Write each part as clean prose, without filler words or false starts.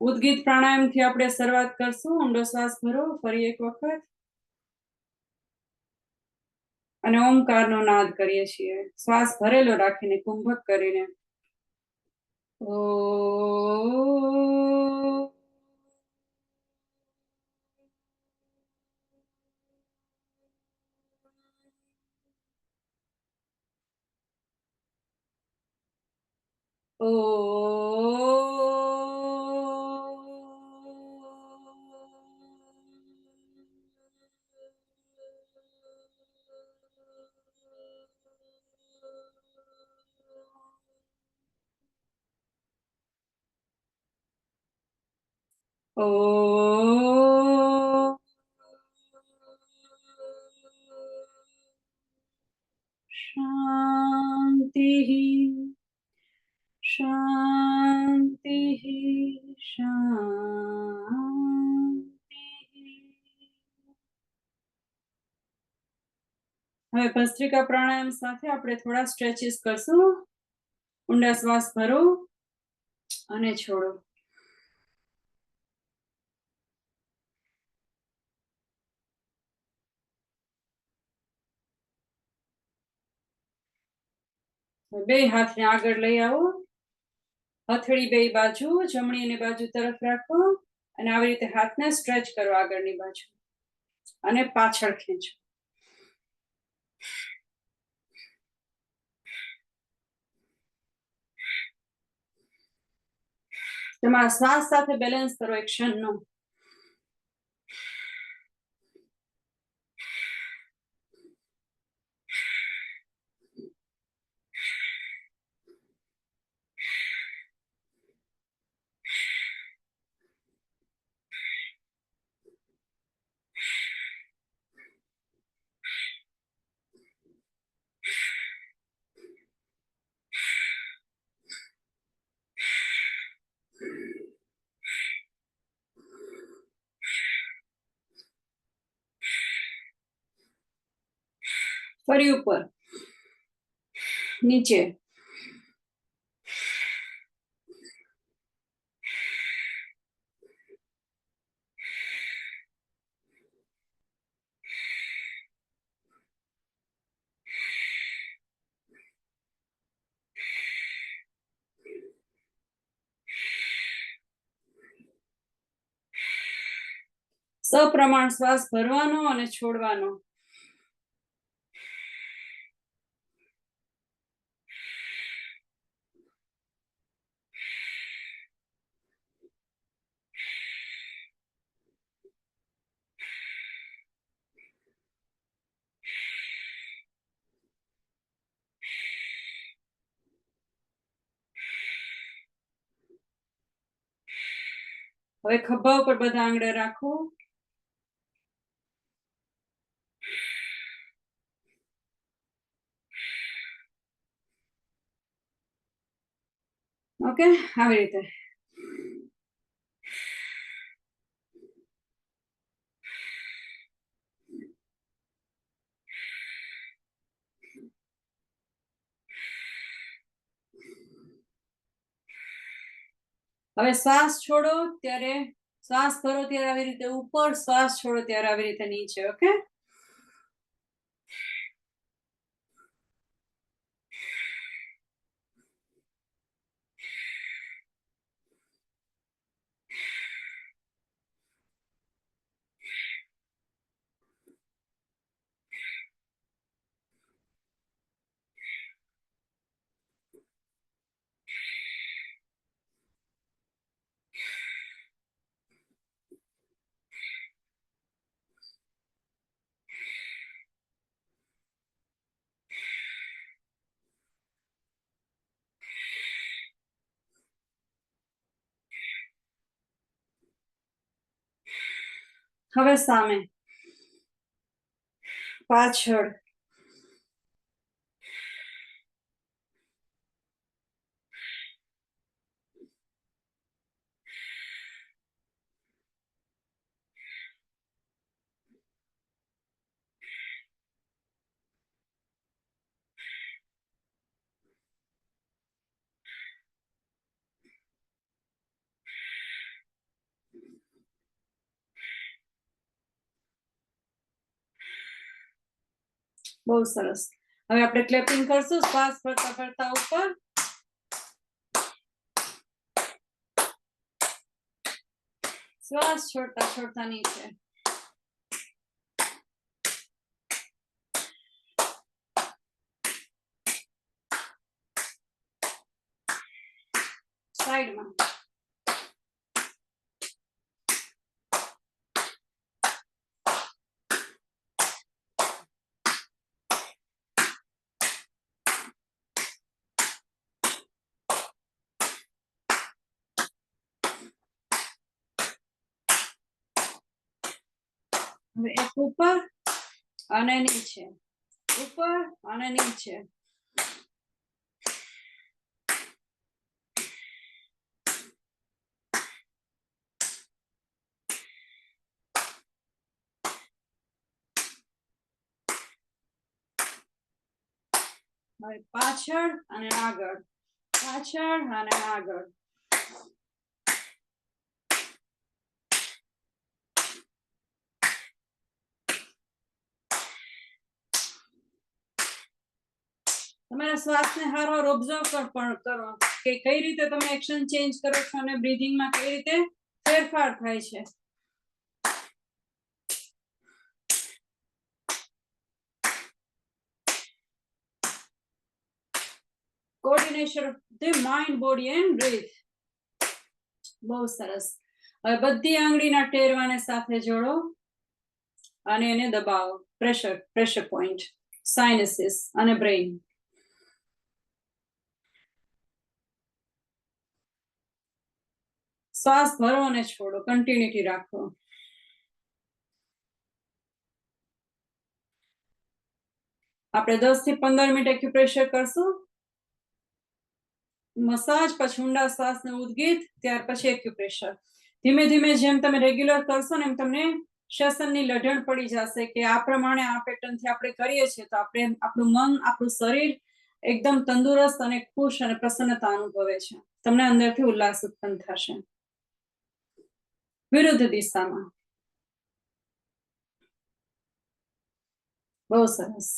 ઉદગીત પ્રાણાયામથી આપણે શરૂઆત કરશું. ઊંડો શ્વાસ ભરો ફરી એક વખત અને ઓમકારનો નાદ કરીએ છીએ. શ્વાસ ભરેલો રાખીને કુંભક કરીને ઓ શાંતિ શાંતિ શાંતિ. હવે ભસ્ત્રિકા પ્રાણાયામ સાથે આપણે થોડા સ્ટ્રેચીસ કરશું. ઊંડા શ્વાસ ભરો અને છોડો. બે હાથને આગળ લઈ આવો. હથેળી બે બાજુ, જમણી અને બાજુ તરફ રાખો અને આવી રીતે હાથને સ્ટ્રેચ કરો આગળની બાજુ અને પાછળ ખેંચો. તમારા શ્વાસ સાથે બેલેન્સ કરો એક ક્ષણનો. ફરી ઉપર, નીચે, સપ્રમાણ શ્વાસ ભરવાનો અને છોડવાનો. હવે ખભા ઉપર બધા આંગળા રાખો. ઓકે, આવી રીતે. હવે શ્વાસ છોડો ત્યારે શ્વાસ ભરો ત્યારે આવી રીતે ઉપર, શ્વાસ છોડો ત્યારે આવી રીતે નીચે. ઓકે, હવે સામે, પાછળ, બહુ સરસ. હવે આપણે ક્લેપિંગ કરશું, શ્વાસ ફરતા ફરતા ઉપર, શ્વાસ છોડતા છોડતા નીચે. સાઈડમાં. હવે એક ઉપર અને નીચે, ઉપર અને નીચે. હવે પાછળ અને આગળ, પાછળ અને આગળ. તમારા શ્વાસને હારો ઓબ્ઝર્વ પણ કરો કે કઈ રીતે તમે એક્શન ચેન્જ કરો છો અને બ્રીથિંગમાં કઈ રીતે ફેરફાર થાય છે. Coordination of the mind, body and breath. બહુ સરસ. હવે બધી આંગળીના ટેરવાને સાથે જોડો અને એને દબાવો. પ્રેશર પોઈન્ટ, સાઇનસીસ અને બ્રેઇન. શ્વાસ ભરો અને છોડો, કન્ટિન્યુટી રાખો. આપણે 10 થી 15 મિનિટ એક્યુપ્રેશર કરશું. મસાજ, પછી ઊંડા શ્વાસને ઉદ્ગીત, ત્યાર પછી એક્યુપ્રેશર. ધીમે ધીમે જેમ તમે રેગ્યુલર કરશો ને એમ તમને શ્વસનની લઢણ પડી જશે કે આ પ્રમાણે આ પેટર્નથી આપણે કરીએ છીએ તો આપણે આપણું મન, આપણું શરીર એકદમ તંદુરસ્ત અને ખુશ અને પ્રસન્નતા અનુભવે છે. તમને અંદરથી ઉલ્લાસ ઉત્પન્ન થશે. વિરુદ્ધ દિશામાં. બહુ સરસ.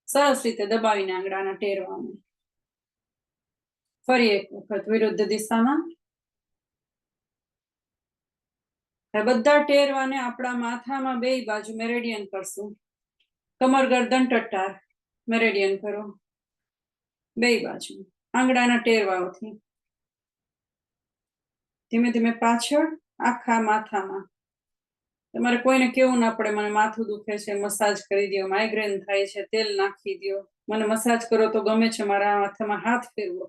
સરસ રીતે દબાવીને આંગળાના ટેરવાને. ફરી એક વખત વિરુદ્ધ દિશામાં. બધા ટેરવાને આપણા માથામાં બે બાજુ મેરેડિયન કરશું. કમર, ગરદન, ટટ્ટાર મેરેડિયન કરો બે બાજુ આંગળાના ટેરવાઓથી. ધીમે ધીમે પાછળ આખા માથામાં. તમારે કોઈને કેવું ના પડે મને માથું દુખે છે, મસાજ કરી દો, માઇગ્રેન થાય છે, તેલ નાખી દો, મને મસાજ કરો તો ગમે છે, મારા માથામાં હાથ ફેરવો.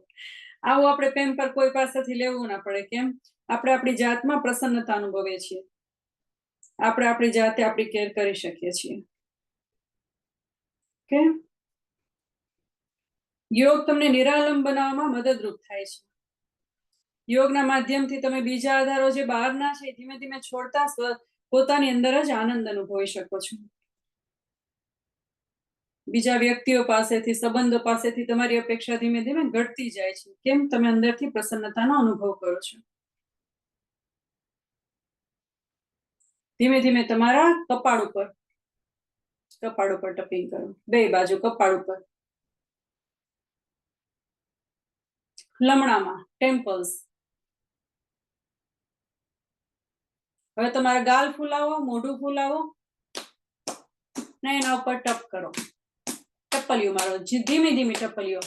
આવું આપણે પેમ્પર કોઈ પાસેથી લેવું ના પડે. કેમ? આપણે આપણી જાતમાં પ્રસન્નતા અનુભવીએ છીએ. આપણે આપણી જાતે આપણી કેર કરી શકીએ છીએ. ઓકે. યોગ તમને નિરાલંબ બનાવવામાં મદદરૂપ થાય છે. યોગના માધ્યમથી તમે બીજા આધારો જે બહારના છે ધીમે ધીમે છોડતા પોતાની અંદર જ આનંદ અનુભવી શકો છો. બીજા વ્યક્તિઓ પાસેથી, સંબંધો પાસેથી તમારી અપેક્ષા ધીમે ધીમે ઘટતી જાય છે. કેમ? તમે અંદરથી પ્રસન્નતાનો અનુભવ કરો છો. ધીમે ધીમે તમારા કપાળ ઉપર ટપિંગ કરો, બે બાજુ કપાળ ઉપર. લમણામાં, ટેમ્પલ્સ. હવે તમારા ગાલ ફૂલાવો, મોઢું ફૂલાવો ને એના ઉપર ટપ કરો. ટપલીઓ મારો, ધીમી ધીમી ટપલીઓ.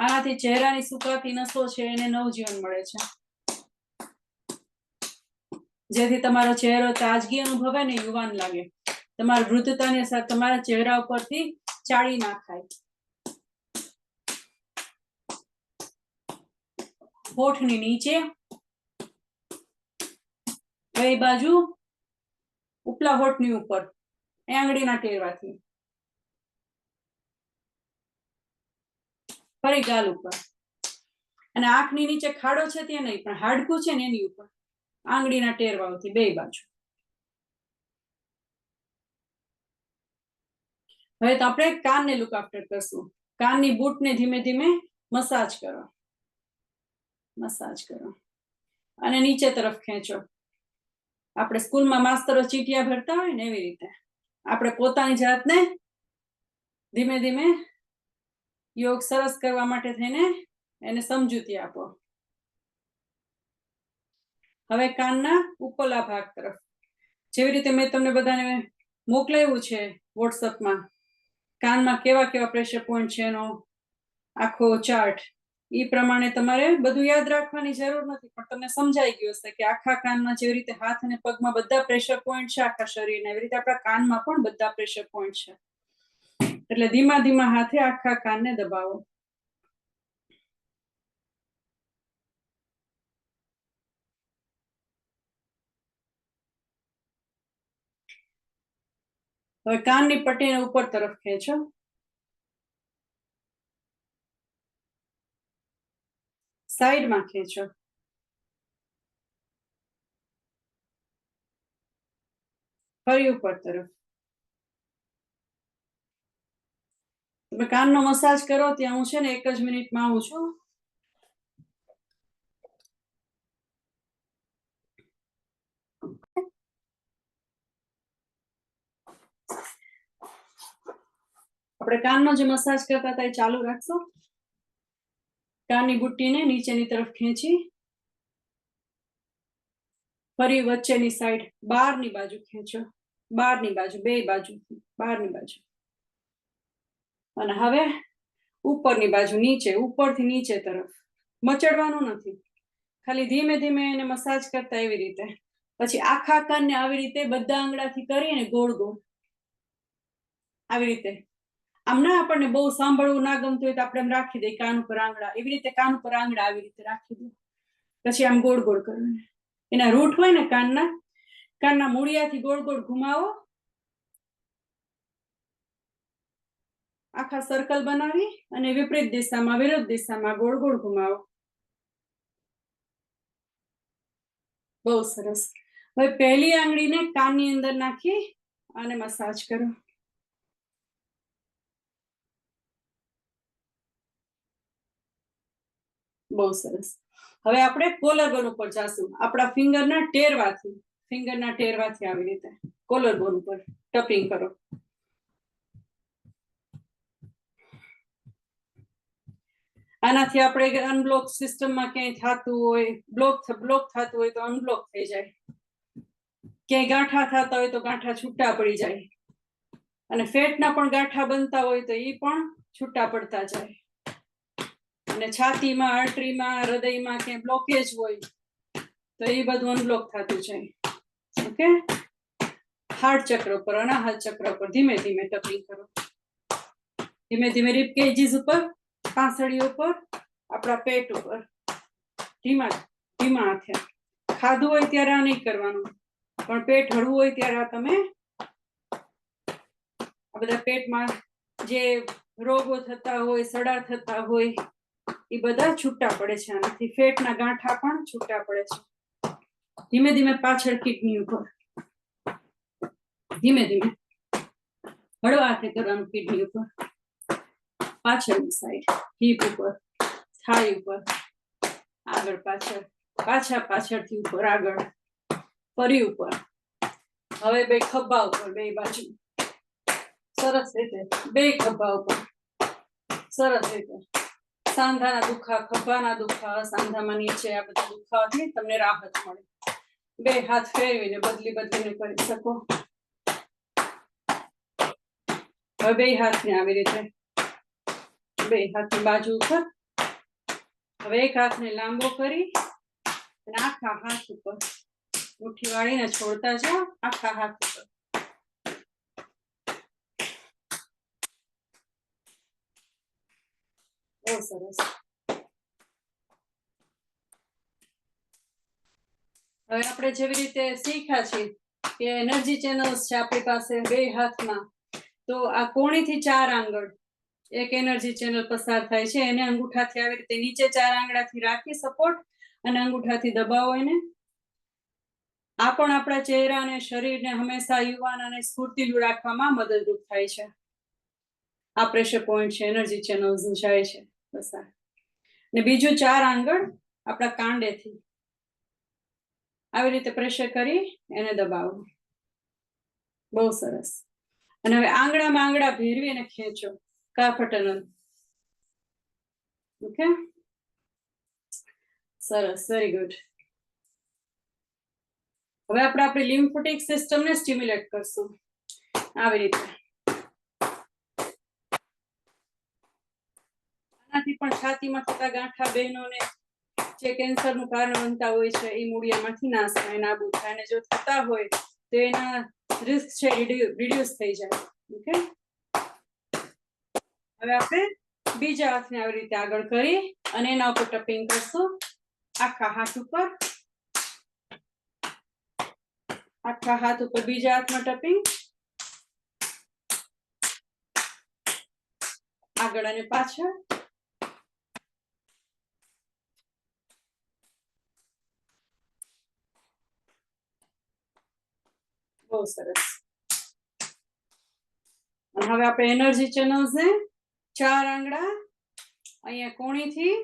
આનાથી ચહેરાની સુકાતી નસો છે એને નવજીવન મળે છે, જેથી તમારો ચહેરો તાજગી અનુભવે ને યુવાન લાગે. તમારા વૃદ્ધતાની સાથે તમારા ચહેરા ઉપરથી ચાળી ના ખાય. હોઠની નીચે, બે બાજુ, ઉપલા હોઠની ઉપર આંગળીના ટેરવાથી. ફરી ગાલ ઉપર અને આંખની નીચે ખાડો છે ત્યાં નહીં, પણ હાડકું છે ને એની ઉપર આંગળીના ટેરવાઓથી બે બાજુ. હવે તો આપણે કાનને લુક આફ્ટર કરશું. કાનની બૂટને ધીમે ધીમે મસાજ કરો, મસાજ કરો અને નીચે તરફ ખેંચો. આપણે સ્કૂલમાં માસ્તરો ચીટિયા ભરતા હોય ને એવી રીતે આપણે પોતાની જાતને ધીમે ધીમે યોગ સરસ કરવા માટે થઈને એને સમજૂતી આપો. હવે કાનના ઉપરલા ભાગ તરફ જેવી રીતે મેં તમને બધાને મોકલાવ્યું છે વોટ્સઅપમાં, કાનમાં કેવા કેવા પ્રેશર પોઈન્ટ છે એનો આખો ચાર્ટ, એ પ્રમાણે તમારે બધું યાદ રાખવાની જરૂર નથી, પણ તમને સમજાઈ ગયું હશે કે આખા કાનમાં જેવી રીતે હાથ અને પગમાં બધા પ્રેશર પોઈન્ટ છે આખા શરીરના, એવી રીતે આપણા કાનમાં પણ બધા પ્રેશર પોઈન્ટ છે. એટલે ધીમા ધીમા હાથે આખા કાનને દબાવો. હવે કાનની પટ્ટીને ઉપર તરફ ખેંચો. સાઈડમાં ખેંચો. ફરી ઉપર તરફ. તમે કાનનો મસાજ કરો ત્યાં હું છે ને 1 જ મિનિટમાં આવું છું. આપણે કાનનો જે મસાજ કરતા હતા એ ચાલુ રાખશો. કાનની બુટ્ટીને નીચેની તરફ ખેંચી ફરી વચ્ચેની સાઈડ બહારની બાજુ ખેંચો, બહારની બાજુ, બે બાજુ, બહારની બાજુ. અને હવે ઉપરની બાજુ, નીચે, ઉપરથી નીચે તરફ. મચડવાનું નથી, ખાલી ધીમે ધીમે એને મસાજ કરતા એવી રીતે. પછી આખા કાનને આવી રીતે બધા આંગળાથી કરીને ગોળ ગોળ આવી રીતે. આમ ના આપણને બહુ સાંભળવું ના ગમતું હોય તો આપણે એમ રાખી દઈએ કાન ઉપર આંગળા, એવી રીતે કાન ઉપર આંગળા આવી રીતે રાખી દો. પછી આમ ગોળ ગોળ કરવાના. એના રૂટ હોય ને કાનના મૂળિયાથી ગોળ ગોળ ઘુમાવો. આખા સર્કલ બનાવી અને વિપરીત દિશામાં, વિરુદ્ધ દિશામાં ગોળ ગોળ ઘુમાવો. બહુ સરસ. હવે પહેલી આંગળીને કાનની અંદર નાખી અને મસાજ કરો. બહુ સરસ. હવે આપણે કોલરબોન ઉપર જાશું. આપણા ફિંગરના ટેરવાથી આવી રીતે કોલરબોન ઉપર ટપિંગ કરો. આનાથી આપણે અનબ્લોક સિસ્ટમમાં ક્યાંય થતું હોય, બ્લોક થતું હોય તો અનબ્લોક થઈ જાય. ક્યાંય ગાંઠા થતા હોય તો ગાંઠા છૂટા પડી જાય. અને ફેટના પણ ગાંઠા બનતા હોય તો એ પણ છૂટા પડતા જાય. અને છાતીમાં, આર્ટરીમાં, હૃદયમાં ક્યાંય બ્લોકેજ હોય તો એ બધું અનબ્લોક થતું જાય. ઓકે. હાર્ટ ચક્ર ઉપર, અનાહત ચક્ર ઉપર ધીમે ધીમે ટપિંગ કરો. ધીમે ધીમે રિબ કેજીસ ઉપર, પાંસળીઓ ઉપર, આપણા પેટ ઉપર ધીમા ધીમા હાથે. ખાધું હોય ત્યારે આ નહીં કરવાનું, પણ પેટ હળવું હોય ત્યારે આ તમે આ બધા પેટમાં જે રોગો થતા હોય, સડા થતા હોય એ બધા છૂટા પડે છે આનાથી. ફેટના ગાંઠા પણ છૂટા પડે છે. ધીમે ધીમે પાછળ કિડની ઉપર, ધીમે ધીમે હળવા હાથે કરવાનું. કિડની ઉપર, પાછળની સાઈડ, હિપ ઉપર, થાઈ ઉપર, આગળ પાછળ, પાછળથી ઉપર આગળ, ફરી ઉપર. હવે બે ખભા ઉપર, બે બાજુ સરસ રીતે, બે ખભા ઉપર સરસ રીતે. સાંધાના દુખા, ખભાના દુખા, સાંધામાં નીચે આ બધા દુખાવાથી તમને રાહત મળે. બે હાથ ફેરવીને બદલીને કરી શકો. હવે બે હાથને આવી રીતે, બે હાથની બાજુ ઉપર. હવે એક હાથને લાંબો કરી અને આખા હાથ ઉપર મુઠ્ઠી વાળીને છોડતા જાઓ. આખા હાથ ઉપર. બહુ સરસ. હવે આપણે જેવી રીતે શીખ્યા છે કે એનર્જી ચેનલ્સ છે આપણી પાસે બે હાથમાં, તો આ કોણીથી 4 આંગળ એક એનર્જી ચેનલ પસાર થાય છે. એને અંગૂઠાથી આવી રીતે નીચે 4 આંગળાથી રાખી સપોર્ટ અને અંગૂઠાથી દબાવો એને. આ પણ આપણા ચહેરા અને શરીરને હંમેશા યુવાન અને સ્ફૂર્તિલું રાખવામાં મદદરૂપ થાય છે. આ પ્રેશર પોઈન્ટ છે, એનર્જી ચેનલ્સ જાય છે પસાર. ને બીજું 4 આંગળ આપણા કાંડેથી આવી રીતે પ્રેશર કરી એને દબાવો. બહુ સરસ. અને હવે આંગળામાં આંગળા ભેરવી અને ખેંચો કાર્પલ ટનલ. ઓકે, સરસ, વેરી ગુડ. હવે આપણે આપણી લિમ્ફેટિક સિસ્ટમને સ્ટિમ્યુલેટ કરશું આવી રીતે. આનાથી પણ છાતીમાં થતા ગાંઠા બહેનોને જે કેન્સરનું કારણ બનતા હોય છે એ મૂળિયામાંથી નાશ થાય, નાબૂદ થાય, અને જો થતા હોય તો એના રિસ્ક છે રિડ્યુસ થઈ જાય. ઓકે, હવે આપણે બીજા હાથને આવી રીતે આગળ કરી અને એના ઉપર ટપિંગ કરશું. આખા હાથ ઉપર, આખા હાથ ઉપર બીજા હાથમાં ટપિંગ, આગળ અને પાછળ. બહુ સરસ. હવે આપણે એનર્જી ચેનલ્સ ને 4 આંગળા અહીંયા કોણીથી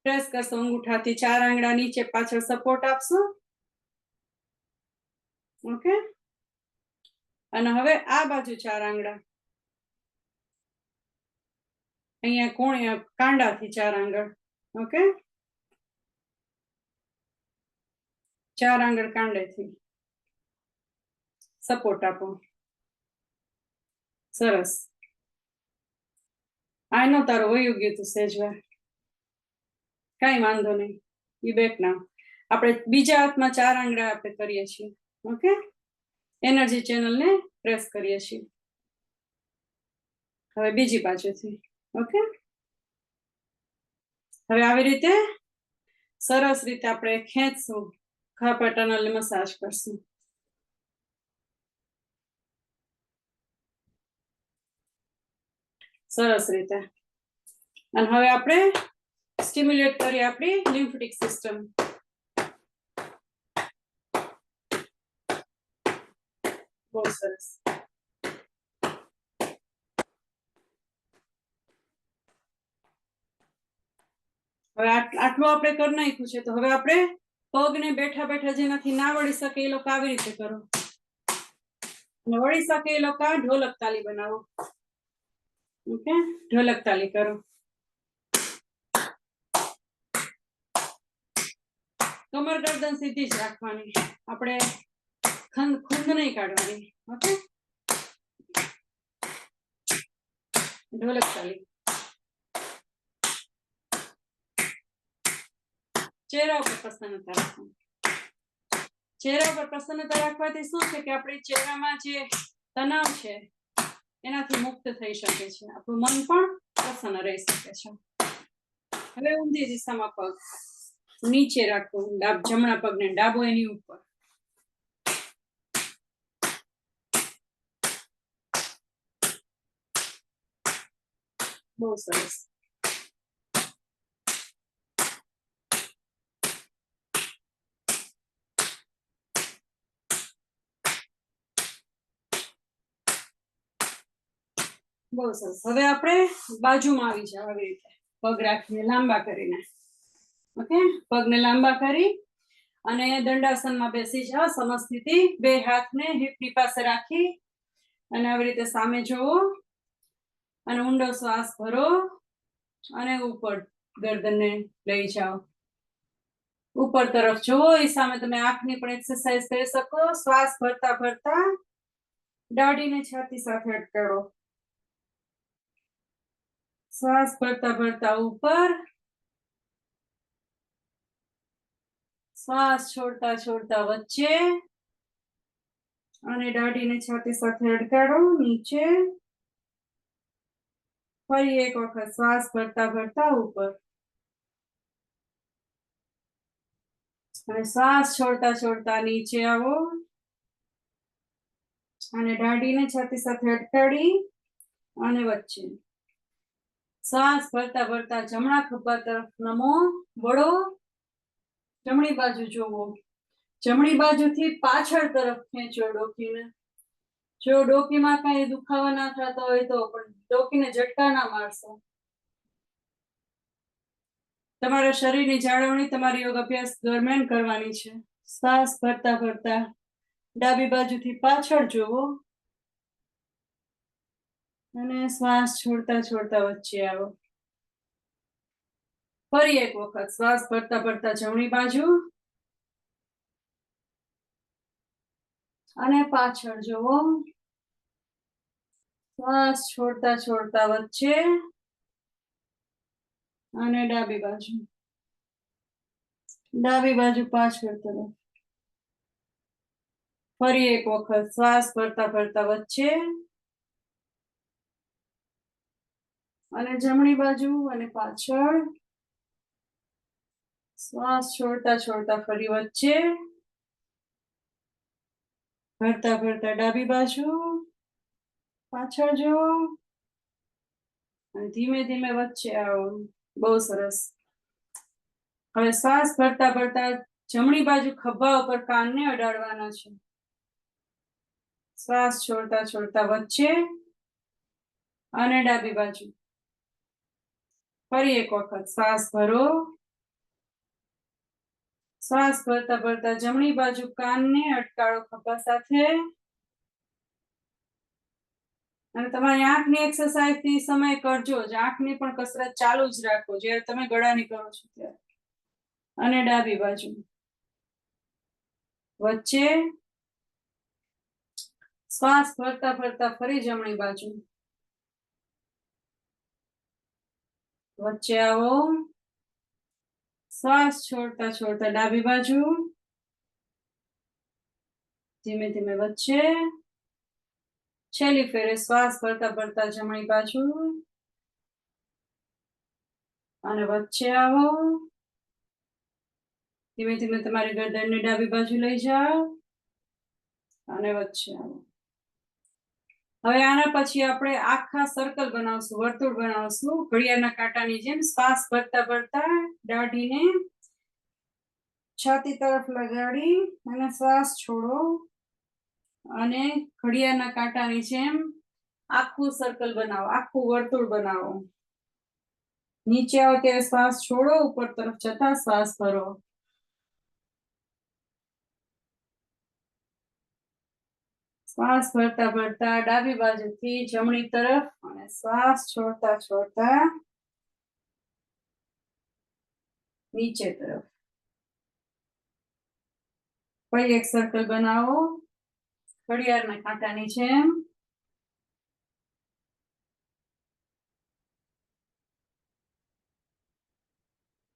પ્રેસ કરશું, અંગૂઠાથી 4 આંગળા નીચે પાછળ સપોર્ટ આપશું. ઓકે, અને હવે આ બાજુ 4 આંગળા અહીંયા કોણી કાંડાથી 4 આંગળ. ઓકે, 4 આંગળ કાંડેથી સપોર્ટ આપો. સરસ. આનો તારો વયું ગયું તું સેજવાર, કઈ વાંધો નહીં, ઈ બેક ના. આપણે બીજા હાથમાં 4 આંગળા આપણે કરીએ છીએ. ઓકે, એનર્જી ચેનલને પ્રેસ કરીએ છીએ. હવે બીજી બાજુથી. ઓકે, હવે આવી રીતે સરસ રીતે આપણે ખેંચશું, કાર્પલ ટનલને મસાજ કરશું. સરસ રીતે. અને હવે આપણે સ્ટિમ્યુલેટ કરીએ આપણી લિમ્ફેટિક સિસ્ટમ. બહુ સરસ. હવે આટલું આપણે કરી નાખ્યું છે, તો હવે આપણે પગને બેઠા બેઠા જેનાથી ના વળી શકે એ લોકો આવી રીતે કરો, અને વળી શકે એ લોકો ઢોલક તાલી બનાવો. ઓકે, ઢોલક તાલી કરો. કમર ગરદન સીધી જ રાખવાની, આપણે ખૂંદ નહીં કાઢવાની. ઓકે, ઢોલક તાલી. ચહેરા ઉપર પ્રસન્નતા રાખવાની. ચહેરા ઉપર પ્રસન્નતા રાખવાથી શું છે કે આપણી ચહેરામાં જે તણાવ છે એનાથી મુક્ત થઈ શકે છે, આપણું મન પણ પ્રસન્ન રહી શકે છે. હવે ઊંધી દિશામાં પગ નીચે રાખો, જમણા પગને ડાબો એની ઉપર. બહુ સરસ. બહુ સરસ. હવે આપણે બાજુમાં આવી જાવ આવી રીતે, પગ રાખીને લાંબા કરીને. ઓકે, પગને લાંબા કરી અને દંડાસનમાં બેસી જાઓ, સમસ્થિતિ. 2 હાથને હિપની પાસે રાખી અને આવી રીતે સામે જોવો અને ઊંડો શ્વાસ ભરો અને ઉપર ગરદનને લઈ જાઓ. ઉપર તરફ જોવો, એ સામે તમે આંખની પણ એક્સરસાઇઝ કરી શકો. શ્વાસ ભરતા ભરતા દાઢીને છાતી સાથે અટકાવો. શ્વાસ ભરતા ભરતા ઉપર, શ્વાસ છોડતા છોડતા વચ્ચે, અને દાઢીને છાતી સાથે અટકાવો નીચે. ફરી એક વખત શ્વાસ ભરતા ભરતા ઉપર, અને શ્વાસ છોડતા છોડતા નીચે આવો, અને દાઢીને છાતી સાથે અટકાડી અને વચ્ચે. શ્વાસ ભરતા ભરતા જમણા ખભા તરફ નમો, વળો, જમણી બાજુ જોવો, જમણી બાજુથી પાછળ તરફ ખેંચો ડોકીને. જો ડોકીમાં કઈ દુખાવા ના થતો હોય તો પણ ડોકીને ઝટકા ના મારશો. તમારા શરીરની જાળવણી તમારી યોગ અભ્યાસ દરમિયાન કરવાની છે. શ્વાસ ભરતા ભરતા ડાબી બાજુથી પાછળ જોવો અને શ્વાસ છોડતા છોડતા વચ્ચે આવો. ફરી એક વખત શ્વાસ ભરતા ભરતા જમણી બાજુ અને પાછળ જોવો. શ્વાસ છોડતા છોડતા વચ્ચે અને ડાબી બાજુ પાછળ તરફ. ફરી એક વખત શ્વાસ ભરતા ભરતા વચ્ચે અને જમણી બાજુ અને પાછળ. શ્વાસ છોડતા છોડતા ફરી વચ્ચે ભરતા ભરતા ડાબી બાજુ પાછળ જો અને ધીમે ધીમે વચ્ચે આવો. બહુ સરસ. હવે શ્વાસ ભરતા ભરતા જમણી બાજુ ખભા ઉપર કાનને અડાડવાના છે. શ્વાસ છોડતા છોડતા વચ્ચે અને ડાબી બાજુ. ફરી એક વખત શ્વાસ ભરો. શ્વાસ ભરતા ભરતા જમણી બાજુ કાનને અટકાળો ખભા સાથે અને તમારી આંખની એક્સરસાઇઝ થી સમય કરજો જ. આંખની પણ કસરત ચાલુ જ રાખો જ્યારે તમે ગળાની કરો છો ત્યારે. અને ડાબી બાજુ વચ્ચે શ્વાસ ભરતા ભરતા ફરી જમણી બાજુ વચ્ચે આવો. શ્વાસ છોડતા છોડતા ડાબી બાજુ ધીમે ધીમે વચ્ચે. છેલ્લી ફેરે શ્વાસ ભરતા ભરતા જમણી બાજુ અને વચ્ચે આવો. ધીમે ધીમે તમારી ગરદનને ડાબી બાજુ લઈ જાઓ અને વચ્ચે આવો. હવે આના પછી આપણે આખા સર્કલ બનાવશું, વર્તુળ બનાવશું ઘડિયાળના કાંટાની જેમ. શ્વાસ ભરતા ભરતા દાઢીને છાતી તરફ લગાડી અને શ્વાસ છોડો અને ઘડિયાળના કાંટાની જેમ આખું સર્કલ બનાવો, આખું વર્તુળ બનાવો. નીચે આવો ત્યારે શ્વાસ છોડો, ઉપર તરફ જતા શ્વાસ ભરો. શ્વાસ ભરતા ભરતા ડાબી બાજુથી જમણી તરફ અને શ્વાસ છોડતા છોડતા નીચે તરફ. ફરી એક સર્કલ બનાવો ઘડિયાળના કાંટાની જેમ.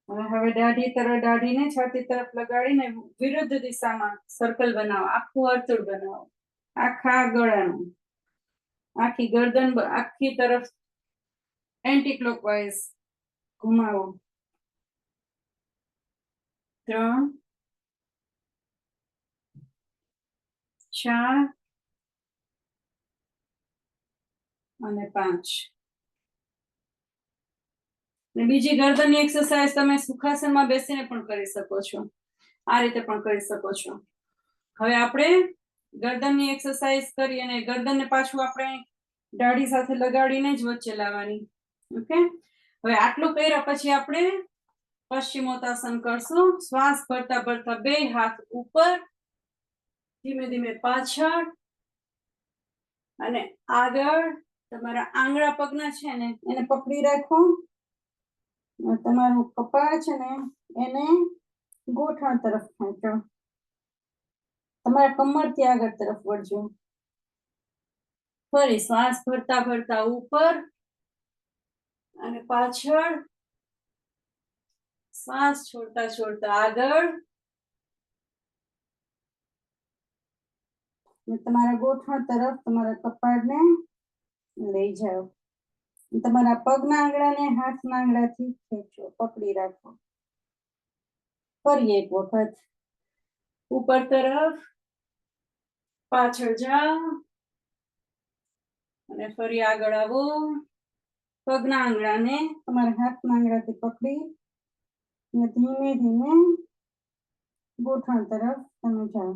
અને હવે દાઢીને છાતી તરફ લગાડીને વિરુદ્ધ દિશામાં સર્કલ બનાવો, આખું વર્તુળ બનાવો. આખા ગળાનું, આખી ગરદન આખી તરફ એન્ટી ક્લોકવાઇઝ ઘુમાવો. 3 4 અને 5. બીજી ગરદનની એક્સરસાઇઝ તમે સુખાસનમાં બેસીને પણ કરી શકો છો, આ રીતે પણ કરી શકો છો. હવે આપણે ગરદનની એક્સરસાઇઝ કરી અને ગરદનને પાછું આપણે દાઢી સાથે લગાડીને જ વચ્ચે લાવવાની. ઓકે, હવે આટલું કર્યા પછી આપણે પશ્ચિમોત્તાસન કરશું. શ્વાસ ભરતા ભરતા બે હાથ ઉપર, ધીમે ધીમે પાછળ અને આગળ. તમારા આંગળા પગના છે ને એને પકડી રાખો. તમારું કપાળ છે ને એને ગોઠણ તરફ ખેંચો. તમારા કમરથી આગળ તરફ વળજો. ફરી શ્વાસ ભરતા ભરતા ઉપર અને પાછળ. શ્વાસ છોડતા છોડતા આગળ. તમારા ગોઠણ તરફ તમારા કપાળને લઈ જાઓ. તમારા પગના આંગળાને હાથના આંગળાથી ખેંચો, પકડી રાખો. ફરી એક વખત ઉપર તરફ, પાછળ જાઓ અને ફરી આગળ આવો. પગના આંગળાને તમારા હાથના આંગળાથી પકડી અને ધીમે ધીમે ગોઠણ તરફ તમે જાઓ.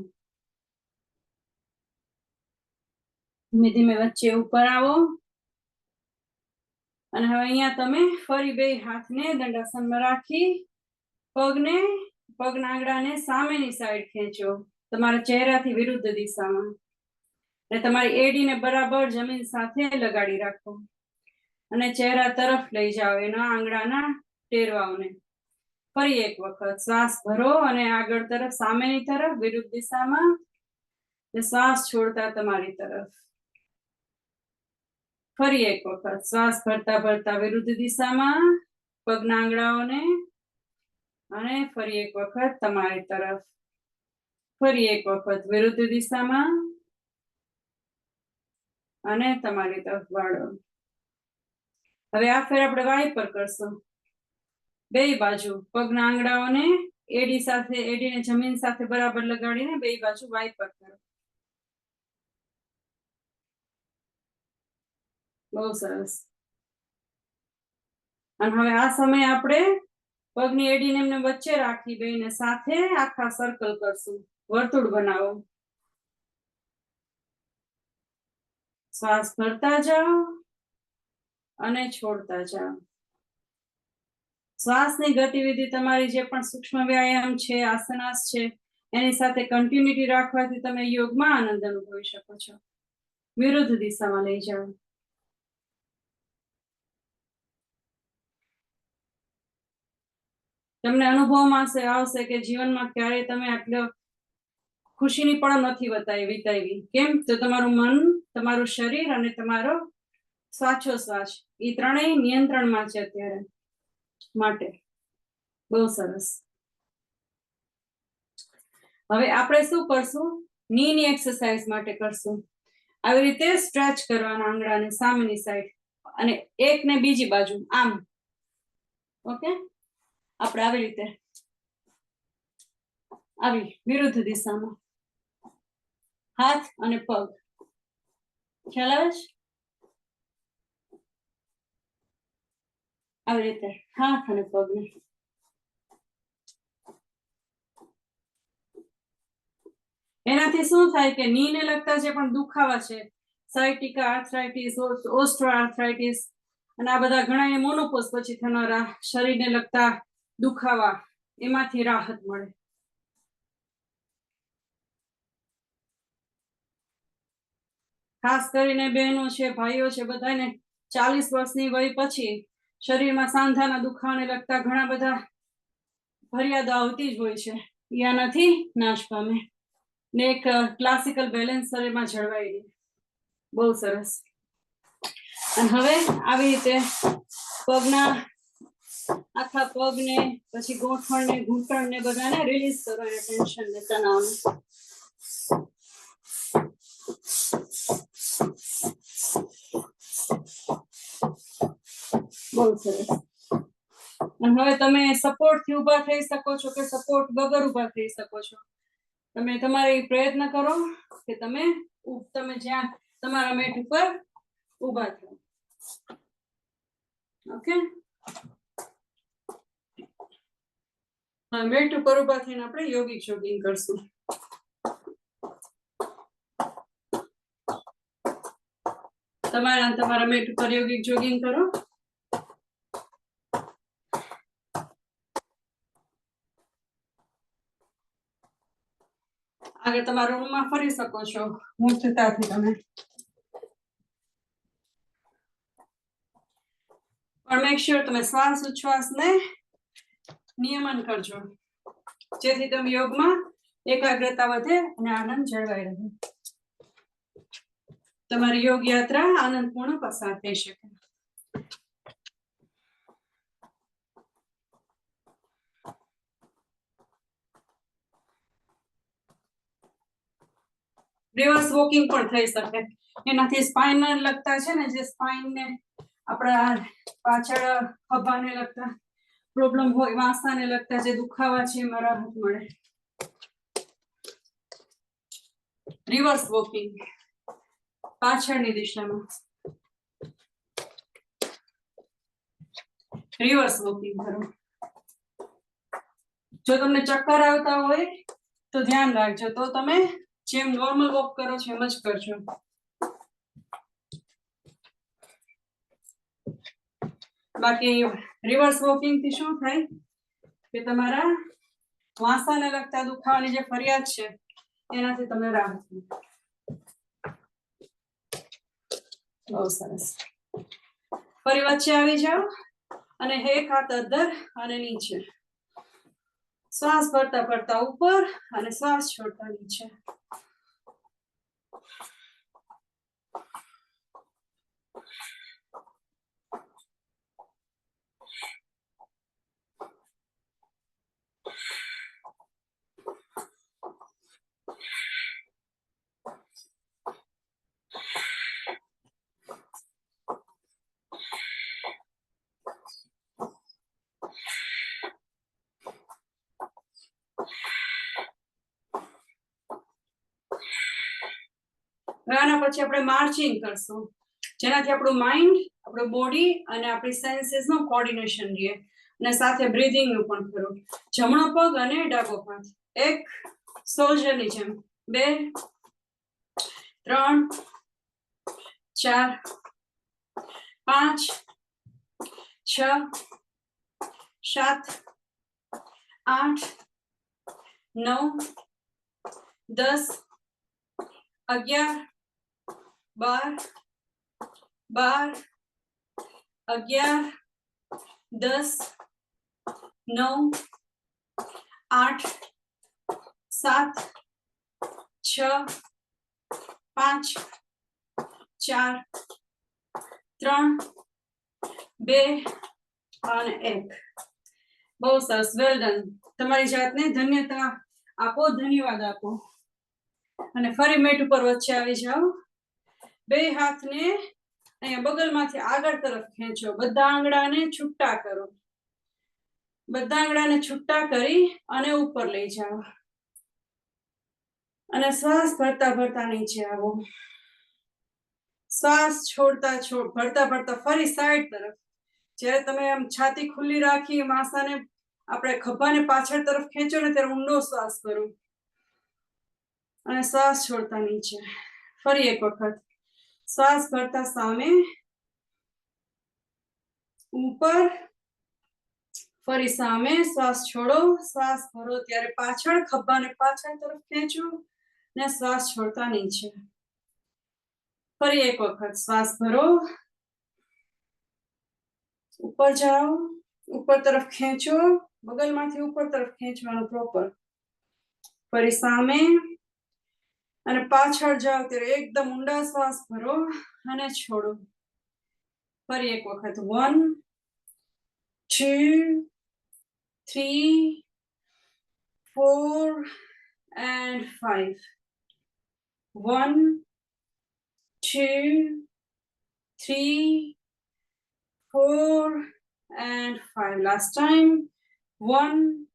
ધીમે ધીમે વચ્ચે ઉપર આવો અને હવે અહીંયા તમે ફરી બે હાથને દંડાસનમાં રાખી પગને પગના આંગળાને સામેની સાઈડ ખેંચો, તમારા ચહેરાથી વિરુદ્ધ દિશામાં, અને તમારી એડીને બરાબર જમીન સાથે લગાડી રાખો અને ચહેરા તરફ લઈ જાઓ એના આંગળાના ટેરવાઓને. ફરી એક વખત શ્વાસ ભરો અને આગળ તરફ, સામેની તરફ, વિરુદ્ધ દિશામાં, શ્વાસ છોડતા તમારી તરફ. ફરી એક વખત શ્વાસ ભરતા ભરતા વિરુદ્ધ દિશામાં પગના આંગળાઓને, અને ફરી એક વખત તમારી તરફ. ફરી એક વખત વિરુદ્ધ દિશામાં અને તમારી તરફ વાળો. હવે આ ફેર આપણે વાઇપર કરશું. બે બાજુ પગના આંગળાઓને એડીને જમીન સાથે બરાબર લગાડીને બે બાજુ વાઇપર કરો. બહુ સરસ. અને હવે આ સમયે આપણે પગની એડીને એમને વચ્ચે રાખી બેને સાથે આખા સર્કલ કરશું, વર્તુળ બનાવો. શ્વાસ ભરતા જાઓ અને છોડતા જાઓ. શ્વાસની ગતિવિધિ તમારી જે પણ સૂક્ષ્મ વ્યાયામ છે, આસનાસ છે, એની સાથે કન્ટિન્યુટી રાખવાથી તમે યોગમાં આનંદ અનુભવી શકો છો. વિરુદ્ધ દિશામાં લઈ જાઓ. તમને અનુભવમાં આવશે કે જીવનમાં ક્યારેય તમે આટલો ખુશીની પણ નથી વિતાવી. કેમ? તો તમારું મન, તમારું શરીર અને તમારો શ્વાસોશ્વાસ એ ત્રણેય નિયંત્રણમાં છે અત્યારે માટે. બહુ સરસ. હવે આપણે શું કરશું? નીની એક્સરસાઇઝ માટે કરશું. આવી રીતે સ્ટ્રેચ કરવાના આંગળાને સામેની સાઈડ અને એક ને બીજી બાજુ આમ. ઓકે, આપણે આવી રીતે આવી વિરુદ્ધ દિશામાં હાથ અને પગ. ખ્યાલ આવે છે? આવી રીતે હાથ અને પગને. એનાથી શું થાય કે નીને લગતા જે પણ દુખાવા છે, સાયટિકા આર્થરાઇટિસ, ઓસ્ટ્રો આર્થરાઇટિસ અને આ બધા ઘણા મોનોપોઝ પછી થનારા શરીરને લગતા દુખાવા, એમાંથી રાહત મળે. ખાસ કરીને બહેનો છે, ભાઈઓ છે, બધાને 40 વર્ષની વય પછી શરીરમાં સાંધાના દુખાવાને લગતા ઘણા બધા ફરિયાદો આવતી જ હોય છે. યાનાથી નાશ પામે ને એક ક્લાસિકલ બેલેન્સ શરીરમાં જળવાઈ રહે. બહુ સરસ. અને હવે આવી રીતે પગના આખા પગને, પછી ગોઠણને, ઘૂંટણને બધાને રિલીઝ કરો એ ટેન્શનને, તણાવને. બહુ સરસ. અને હવે તમે સપોર્ટથી ઊભા થઈ શકો છો કે સપોર્ટ વગર ઊભા થઈ શકો છો. તમે તમારે પ્રયત્ન કરો કે તમે જ્યાં તમારા મેટ ઉપર ઊભા થાઓ. ઓકે, મેટ ઉપર ઊભા થઈને આપણે યોગિક જોગિંગ કરશું. તમારા મેટ ઉપર યોગિક જોગિંગ કરો. આગળ તમારા રૂમમાં ફરી શકો છો મુક્તતાથી તમે. પણ મેક શ્યોર તમે શ્વાસ ઉચ્છ્વાસને નિયમન કરજો, જેથી તમે યોગમાં એકાગ્રતા વધે અને આનંદ જળવાઈ રહે. તમારી યોગ યાત્રા આનંદપૂર્ણ પસાર થઈ શકે. રિવર્સ વોકિંગ પણ થઈ શકે. એનાથી સ્પાઇનને લગતા છે ને, જે સ્પાઇનને આપણા પાછળ ખભાને લગતા પ્રોબ્લેમ હોય, વાંસાને લગતા જે દુખાવા છે, એમાં રાહત મળે. રિવર્સ વોકિંગ, પાછળની દિશામાં રિવર્સ વોકિંગ કરો. જો તમને ચક્કર આવતા હોય તો ધ્યાન રાખજો, તો તમે જેમ નોર્મલ વોક કરો છો એમ જ કરજો. બાકી રિવર્સ વોકિંગ થી શું થાય કે તમારા વાસાને લગતા દુખાવાની જે ફરિયાદ છે એનાથી તમને રાહત મળે. બહુ સરસ. ફરી વચ્ચે આવી જાઓ અને એક હાથ અધર અને નીચે. શ્વાસ ભરતા ભરતા ઉપર અને શ્વાસ છોડતા નીચે. આના પછી આપણે માર્ચિંગ કરશું, જેનાથી આપણું માઇન્ડ, આપણું બોડી અને આપણી સેન્સીસ નું કોર્ડિનેશન રહે અને સાથે બ્રીધિંગ નું પણ ખરું. જમણો પગ અને ડાબો હાથ એક સોલ્જરની જેમ 2 3 4 5 6 7 8 9 10 11 12 12 11 10 9 8 7 6 5 4 3 2 અને 1. બહુ સરસ. Well done. તમારી જાતને ધન્યતા આપો, ધન્યવાદ આપો અને ફરી મેટ ઉપર વચ્ચે આવી જાઓ. બે હાથને અહીંયા બગલમાંથી આગળ તરફ ખેંચો. બધા આંગળાને છૂટા કરો. બધા આંગળાને છૂટા કરી અને ઉપર લઈ જાઓ અને શ્વાસ ભરતા ભરતા નીચે આવો. શ્વાસ છોડતા ભરતા ભરતા ફરી સાઈડ તરફ. જ્યારે તમે આમ છાતી ખુલ્લી રાખી માસાને આપણે ખભાને પાછળ તરફ ખેંચો ને ત્યારે ઊંડો શ્વાસ કરો અને શ્વાસ છોડતા નીચે. ફરી એક વખત શ્વાસ ભરતા સામે ઉપર, ફરી સામે શ્વાસ છોડો. શ્વાસ ભરો ત્યારે પાછળ ખભાને પાછળ તરફ ખેંચો ને શ્વાસ છોડતા નીચે. ફરી એક વખત શ્વાસ ભરો, ઉપર જાઓ, ઉપર તરફ ખેંચો, બગલમાંથી ઉપર તરફ ખેંચવાનું પ્રોપર. ફરી સામે અને પાછળ જાઓ ત્યારે એકદમ ઊંડા શ્વાસ ભરો અને છોડો. ફરી એક વખત 1 2 3 4 and 5. 1 2 3 4 and 5. Last time. 1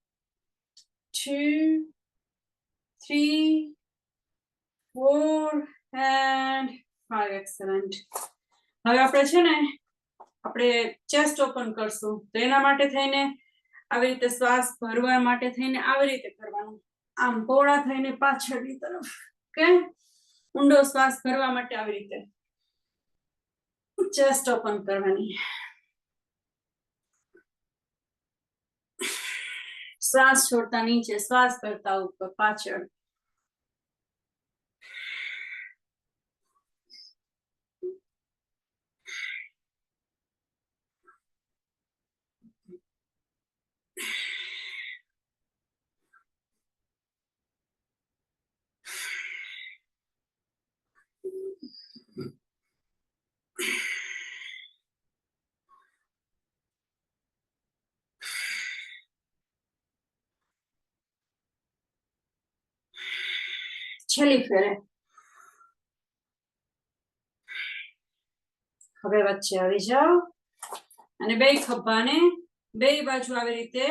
2 3 4 and 5. Excellent. હવે આપણે છે ને આપણે ચેસ્ટ ઓપન કરશું, તો એના માટે થઈને આવી રીતે શ્વાસ ભરવા માટે થઈને આવી રીતે કરવાનું. આમ પહોળા થઈને પાછળની તરફ. ઓકે, ઊંડો શ્વાસ ભરવા માટે આવી રીતે ચેસ્ટ ઓપન કરવાની. શ્વાસ છોડતા નીચે, શ્વાસ કરતા ઉપર, પાછળ. છેલ્લી ફેરે. હવે વચ્ચે આવી જાઓ અને બે ખભાને બે બાજુ આવી રીતે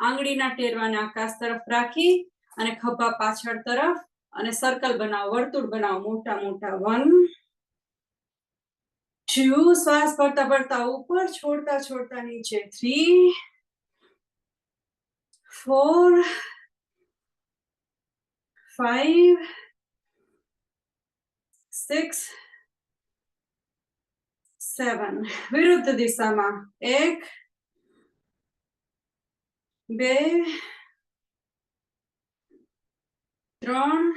આંગળીના ટેરવાને આકાશ તરફ રાખી અને ખભા પાછળ તરફ અને સર્કલ બનાવો, વર્તુળ બનાવો મોટા મોટા. 1 2 શ્વાસ ભરતા ભરતા ઉપર, છોડતા છોડતા નીચે. 3 4 5 6 7. વિરુદ્ધ દિશામાં 1 2 3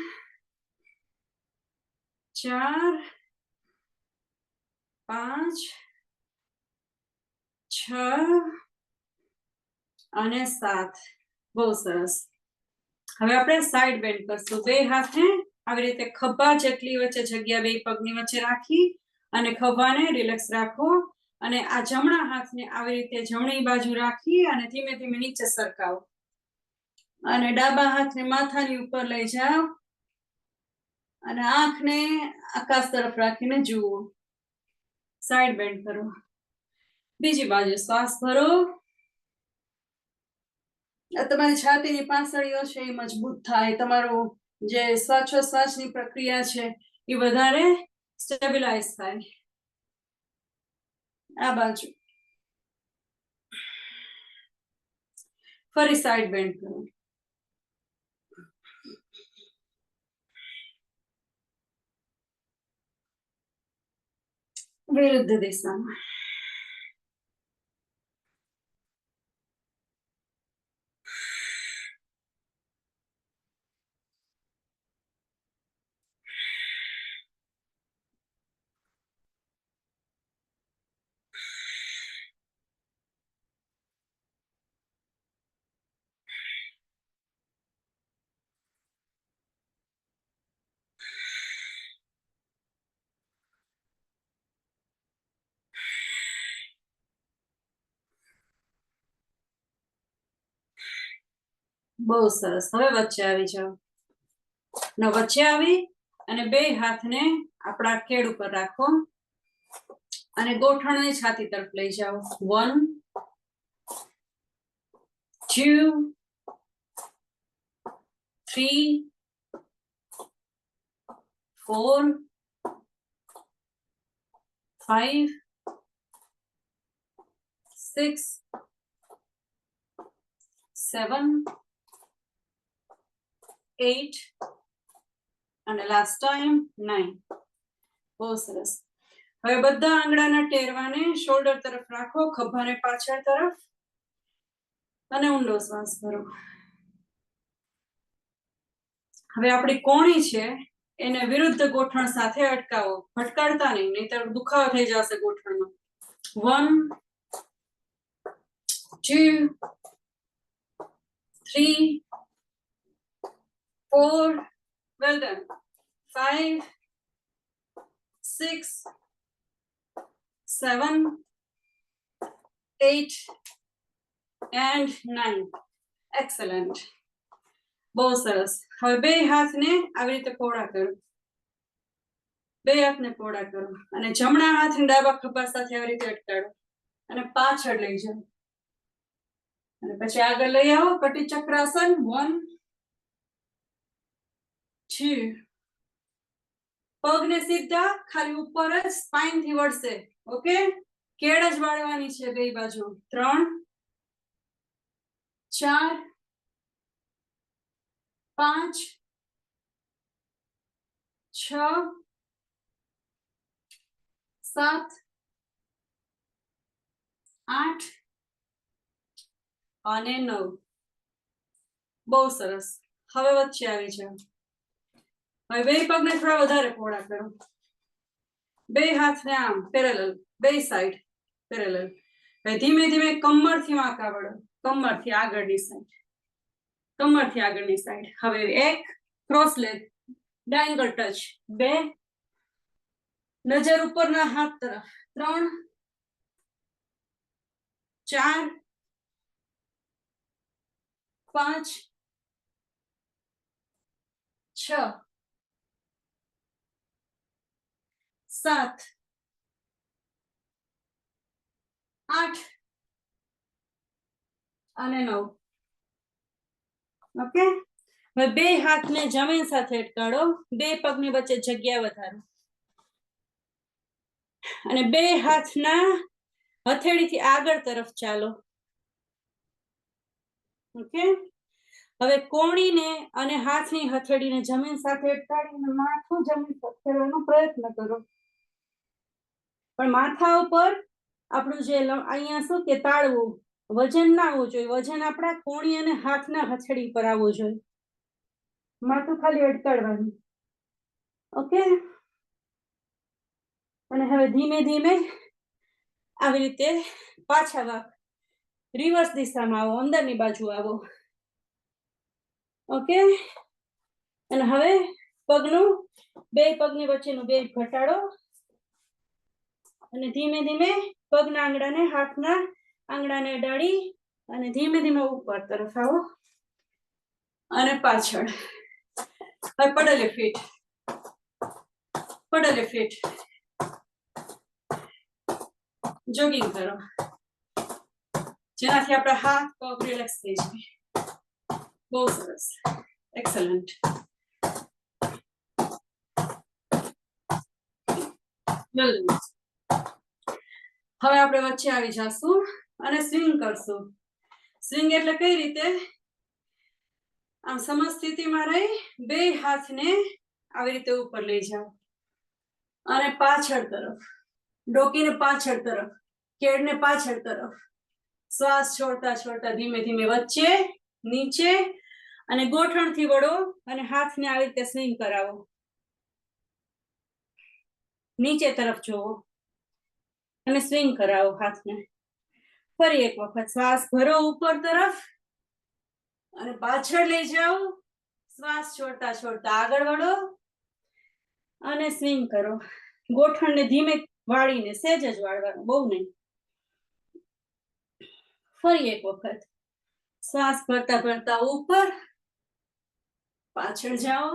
4 5 6 અને 7. બહુ સરસ. હવે આપણે સાઈડ બેન્ડ કરશું. બે હાથને આવી રીતે ખભા જેટલી વચ્ચે જગ્યા બે પગની વચ્ચે રાખી અને ખભાને રિલેક્સ રાખો અને આ જમણા હાથને આવી રીતે જમણી બાજુ રાખી અને ધીમે ધીમે નીચે સરકાવો અને ડાબા હાથને માથાની ઉપર લઈ જાઓ અને આંખને આકાશ તરફ રાખીને જુઓ. સાઈડ બેન્ડ કરો. બીજી બાજુ શ્વાસ ભરો. તમારી છાતીની પાંસળીઓ છે એ મજબૂત થાય. તમારું જે શ્વાસોશ્વાસની પ્રક્રિયા છે એ વધારે સ્ટેબિલાઇઝ થાય. આ બાજુ ફરી સાઈડ બેન્ડ કરો. વિરુદ્ધ દિશામાં. બહુ સરસ. હવે વચ્ચે આવી જાઓ. વચ્ચે આવી અને બે હાથને આપણા કેડ ઉપર રાખો અને ગોઠણને છાતી તરફ લઈ જાઓ. 1 2 3 4 5 6 7 8 અને લાસ્ટ ટાઈમ 9. બહુ સરસ. હવે બધા આંગળાના ટેરવાને શોલ્ડર તરફ રાખો, ખભાને પાછળ તરફ અને ઊંડો શ્વાસ ભરો. હવે આપણી કોણી છે એને વિરુદ્ધ ગોઠણ સાથે અટકાવો. ભટકાડતા નહીં, નહીતર દુખાવો થઈ જશે ગોઠણનો. 1 2 3 4 well done 5 6 7 8 and 9. excellent. બહુ સરસ. હવે બે હાથને આવી રીતે પહોળા કરો. બે હાથને પહોળા કરો અને જમણા હાથને ડાબા ખભા સાથે આવી રીતે અટકાડો અને પાછળ લઈ જાઓ અને પછી આગળ લઈ આવો. કટી ચક્રાસન. 1 2. પગને સીધા ખાલી ઉપર જ સ્પાઇન થી વળશે. ઓકે, કેડ જ વાળવાની છે બે બાજુ. 3 4 5 6 7 8 અને 9. બહુ સરસ. હવે વચ્ચે આવી જાઓ. હવે બે પગને થોડા વધારે પહોળા કરો. બે હાથને આમ પેરેલલ, બે સાઈડ પેરેલલ. હવે ધીમે ધીમે કમરથી વાંકા વળો. કમરથી આગળની સાઈડ, કમરથી આગળની સાઈડ. હવે એક ક્રોસ લેગ ડાયંગલ ટચ. 2 નજર ઉપરના હાથ તરફ. 3 4 5 6 7 8 અને 9. ઓકે. હવે બે હાથને જમીન સાથે અટકાડો. બે પગની વચ્ચે જગ્યા વધારો અને બે હાથના હથેળીથી આગળ તરફ ચાલો. ઓકે. હવે કોણીને અને હાથની હથેળીને જમીન સાથે અટકાડીને માથું જમીન સાથે ફેરવાનો પ્રયત્ન કરો. પણ માથા ઉપર આપણું જે અહીંયા શું કે તાળવું વજન ના આવવું જોઈએ. વજન આપણા કોણી અને હાથના હથેળી પર આવવું જોઈએ. માથું ખાલી અટકાડવાનું. ઓકે, અને હવે ધીમે ધીમે આવી રીતે પાછા વાક રિવર્સ દિશામાં આવો, અંદરની બાજુ આવો. ઓકે, અને હવે પગનું બે પગની વચ્ચેનું બે ઘટાડો અને ધીમે ધીમે પગના આંગળાને હાથના આંગળાને અડાડી અને ધીમે ધીમે ઉપર તરફ આવો અને પાછળ. હવે પડેલી ફીટ, પડેલી ફીટ જોગિંગ કરો, જેનાથી આપણા હાથ પગ રિલેક્સ થઈ જાય. બહુ સરસ, એક્સલન્ટ. હવે આપણે વચ્ચે આવી જશું અને સ્વિંગ કરશું. સ્વિંગ એટલે કઈ રીતે? આમ સમસ્થિતિમાં રહી બે હાથને આવી રીતે ઉપર લઈ જાઓ અને પાછળ તરફ, ડોકીને પાછળ તરફ, કેળને પાછળ તરફ. શ્વાસ છોડતા છોડતા ધીમે ધીમે વચ્ચે, નીચે અને ગોઠણથી વળો અને હાથને આવી રીતે સ્વિંગ કરાવો. નીચે તરફ જોવો અને સ્વિંગ કરાવો હાથને. ફરી એક વખત શ્વાસ ભરો ઉપર તરફ અને પાછળ લઈ જાઓ. શ્વાસ છોડતા છોડતા આગળ વળો અને સ્વિંગ કરો. ગોઠણને ધીમે વાળીને, સહેજ જ વાળવાનું, બહુ નહીં. ફરી એક વખત શ્વાસ ભરતા ભરતા ઉપર, પાછળ જાઓ.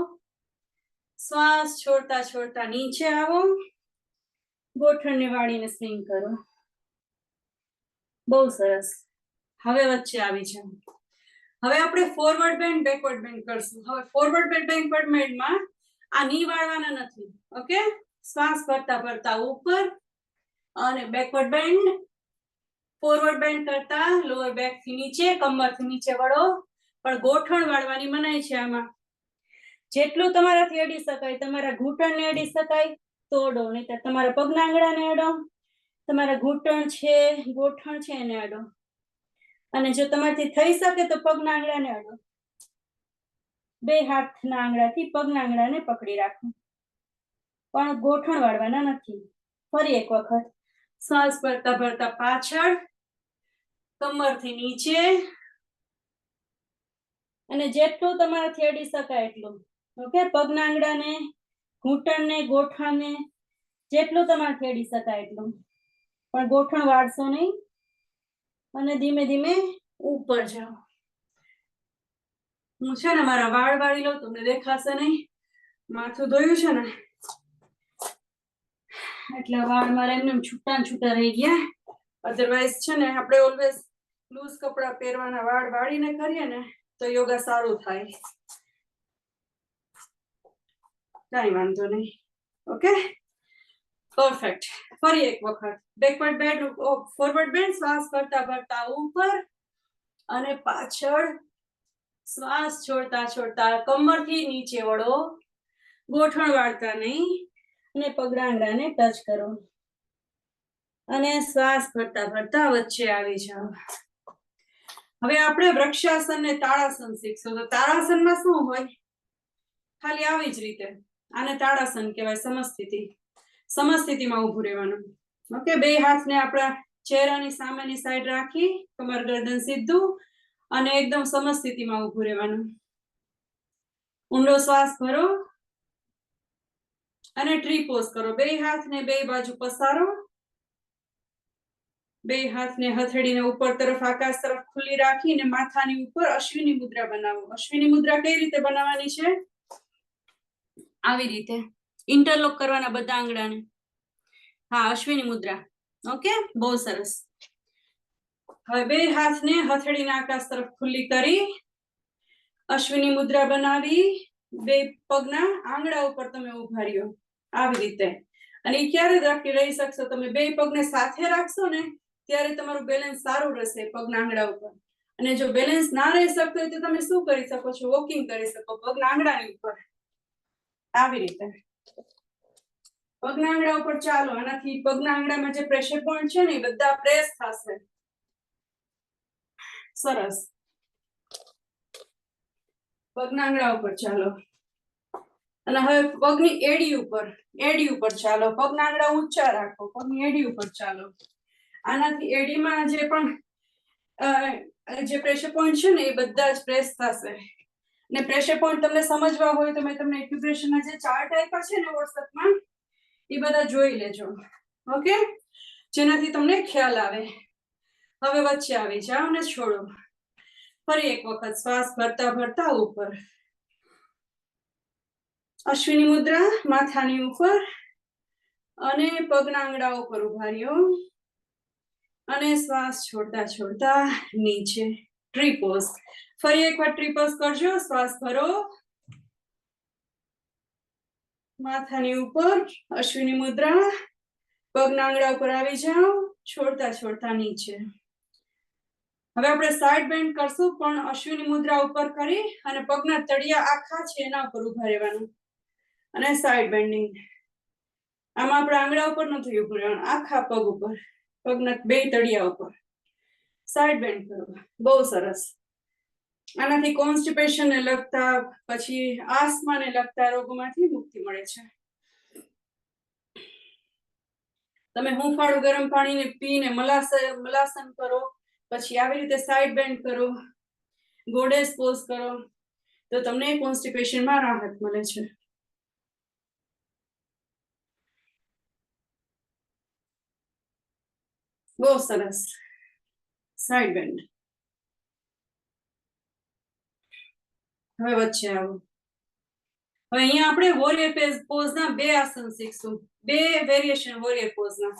શ્વાસ છોડતા છોડતા નીચે આવો, ગોઠણને વાળીને સ્વિંગ કરો. બહુ સરસ. હવે વચ્ચે આવી જાઓ. હવે આપણે ફોરવર્ડ બેન્ડ, બેકવર્ડ બેન્ડ કરશું. હવે ફોરવર્ડ બેન્ડ, બેકવર્ડ બેન્ડમાં આ ની વાળવાના નથી. ઓકે, શ્વાસ ભરતા ભરતા ઉપર અને બેકવર્ડ બેન્ડ. ફોરવર્ડ બેન્ડ કરતા લોઅર બેક થી નીચે, કમરથી નીચે વળો, પણ ગોઠણ વાળવાની મનાઈ છે આમાં. જેટલું તમારાથી અડી શકાય, તમારા ઘૂંટણને અડી શકાય તો અડો, નહીં તમારા પગના આંગળાને અડો, તમારા ઘૂંટણ છે, ગોઠણ છે એને અડો. અને જો તમારાથી થઈ શકે તો પગના આંગળાને અડો. બે હાથના આંગળાથી પગના આંગળાને પકડી રાખો, પણ ગોઠણ વાળવાના નથી. ફરી એક વખત શ્વાસ ભરતા ભરતા પાછળ, કમરથી નીચે અને જેટલું તમારાથી અડી શકાય એટલું. ઓકે, પગના આંગળાને, ઘૂંટણને, ગોઠણને જેટલું તમારાથી અડી શકાય એટલું, પણ ગોઠણ વાળશો નહીં. અને ધીમે ધીમે ઉપર જાઓ. હું છે ને મારા વાળ વાળી લઉં, તમને દેખાશે નહીં. માથું ધોયું છે ને એટલે વાળ મારે એમને છૂટા છૂટા રહી ગયા. અધરવાઇઝ છે ને આપણે ઓલવેઝ લૂઝ કપડા પહેરવાના, વાળ વાળીને કરીએ ને તો યોગા સારું થાય. કઈ વાંધો નહીં. Okay, perfect. ફરી એક વખત બેકવર્ડ બેન્ડ, ફોરવર્ડ બેન્ડ. શ્વાસ ભરતા ભરતા ઉપર અને પાછળ. શ્વાસ છોડતા છોડતા કમરથી નીચે વળો, ગોઠણ વાળતા નહીં અને પગના આંગળાને ટચ કરો અને શ્વાસ ભરતા ભરતા વચ્ચે આવી જાઓ. હવે આપણે વૃક્ષાસન ને તાળાસન શીખશું. તો તાળાસનમાં શું હોય? ખાલી આવી જ રીતે. આને તાળાસન કહેવાય, સમસ્થિતિ. સમસ્થિતિમાં ઊભું રહેવાનું. ઓકે, બે હાથને આપણા ચહેરાની સામેની સાઈડ રાખી, કમર ગરદન સીધું અને એકદમ સમસ્થિતિમાં ઊભું રહેવાનું. ઊંડો શ્વાસ ભરો અને ટ્રી પોઝ કરો. બે હાથને બે બાજુ પસારો. બે હાથને હથેળીને ઉપર તરફ, આકાશ તરફ ખુલ્લી રાખીને માથાની ઉપર અશ્વિની મુદ્રા બનાવો. અશ્વિની મુદ્રા કઈ રીતે બનાવવાની છે? આવી રીતે ઇન્ટરલોક કરવાના બધા આંગળાને. હા, અશ્વિની મુદ્રા. ઓકે, બહુ સરસ. હવે બે હાથને હથેળીના આકાશ તરફ ખુલ્લી કરી અશ્વિની મુદ્રા બનાવી બે પગના આંગળા ઉપર તમે ઉભા રહ્યો આવી રીતે. અને એ ક્યારે રહી શકશો? તમે બે પગને સાથે રાખશો ને ત્યારે તમારું બેલેન્સ સારું રહેશે પગના આંગળા ઉપર. અને જો બેલેન્સ ના રહી શકતો હોય તો તમે શું કરી શકો છો? વોકિંગ કરી શકો પગના આંગળાની ઉપર આવી રીતે. પગના આંગળા ઉપર ચાલો. આનાથી પગના આંગળામાં જે પ્રેશર પોઈન્ટ છે ને એ બધા પ્રેસ થશે. સરસ. પગના આંગળા ઉપર ચાલો. અને હવે પગની એડી ઉપર ચાલો. પગના આંગળા ઊંચા રાખો. પગની એડી ઉપર ચાલો. આનાથી એડીમાં જે પણ જે પ્રેશર પોઈન્ટ છે ને એ બધા જ પ્રેસ થશે. ને પ્રેશર પોઈન્ટ તમને સમજવા હોય તો મેં તમને એક્યુપ્રેશરના જે ચાર્ટ આપ્યા છે ને વોટ્સએપમાં એ બધા જોઈ લેજો. ઓકે, જેનાથી તમને ખ્યાલ આવે. હવે વચ્ચે આવી જાઓ ને છોડો. ફરી એક વખત શ્વાસ ભરતા ભરતા ઉપર. અશ્વિની મુદ્રા માથાની ઉપર અને પગના આંગળા ઉપર ઉભા રહ્યો અને શ્વાસ છોડતા છોડતા નીચે. Tree pose. ફરી એકવાર ટ્રી પોઝ કરજો. શ્વાસ ભરો, માથાની ઉપર અશ્વિની મુદ્રા, પગના આંગળા ઉપર આવી જાઓ, છોડતા છોડતા નીચે. હવે આપણે સાઈડ બેન્ડ કરશું, પણ અશ્વિની મુદ્રા ઉપર કરી અને પગના તળિયા આખા છે એના ઉપર ઉભા રહેવાનું અને સાઈડ બેન્ડિંગ. આમાં આપણે આંગળા ઉપર નથી ઉભું રહેવાનું, આખા પગ ઉપર, પગના બે તળિયા ઉપર સાઈડ બેન્ડ કરવા. બહુ સરસ. આનાથી કોન્સ્ટિપેશન ને લગતા પછી આસ્માને લગતા રોગોમાંથી મુક્તિ મળે છે. તમે હુંફાળું ગરમ પાણીને પીને મલાસન કરો, પછી આવી રીતે સાઈડ બેન્ડ કરો, ગોડેસ પોઝ કરો તો તમને કોન્સ્ટિપેશનમાં રાહત મળે છે. બહુ સરસ. Side band. હવે વચ્ચે આવો. હવે અહીંયા આપણે વોરિયર પોઝના બે આસન શીખશું, બે વેરિએશન વોરિયર પોઝના.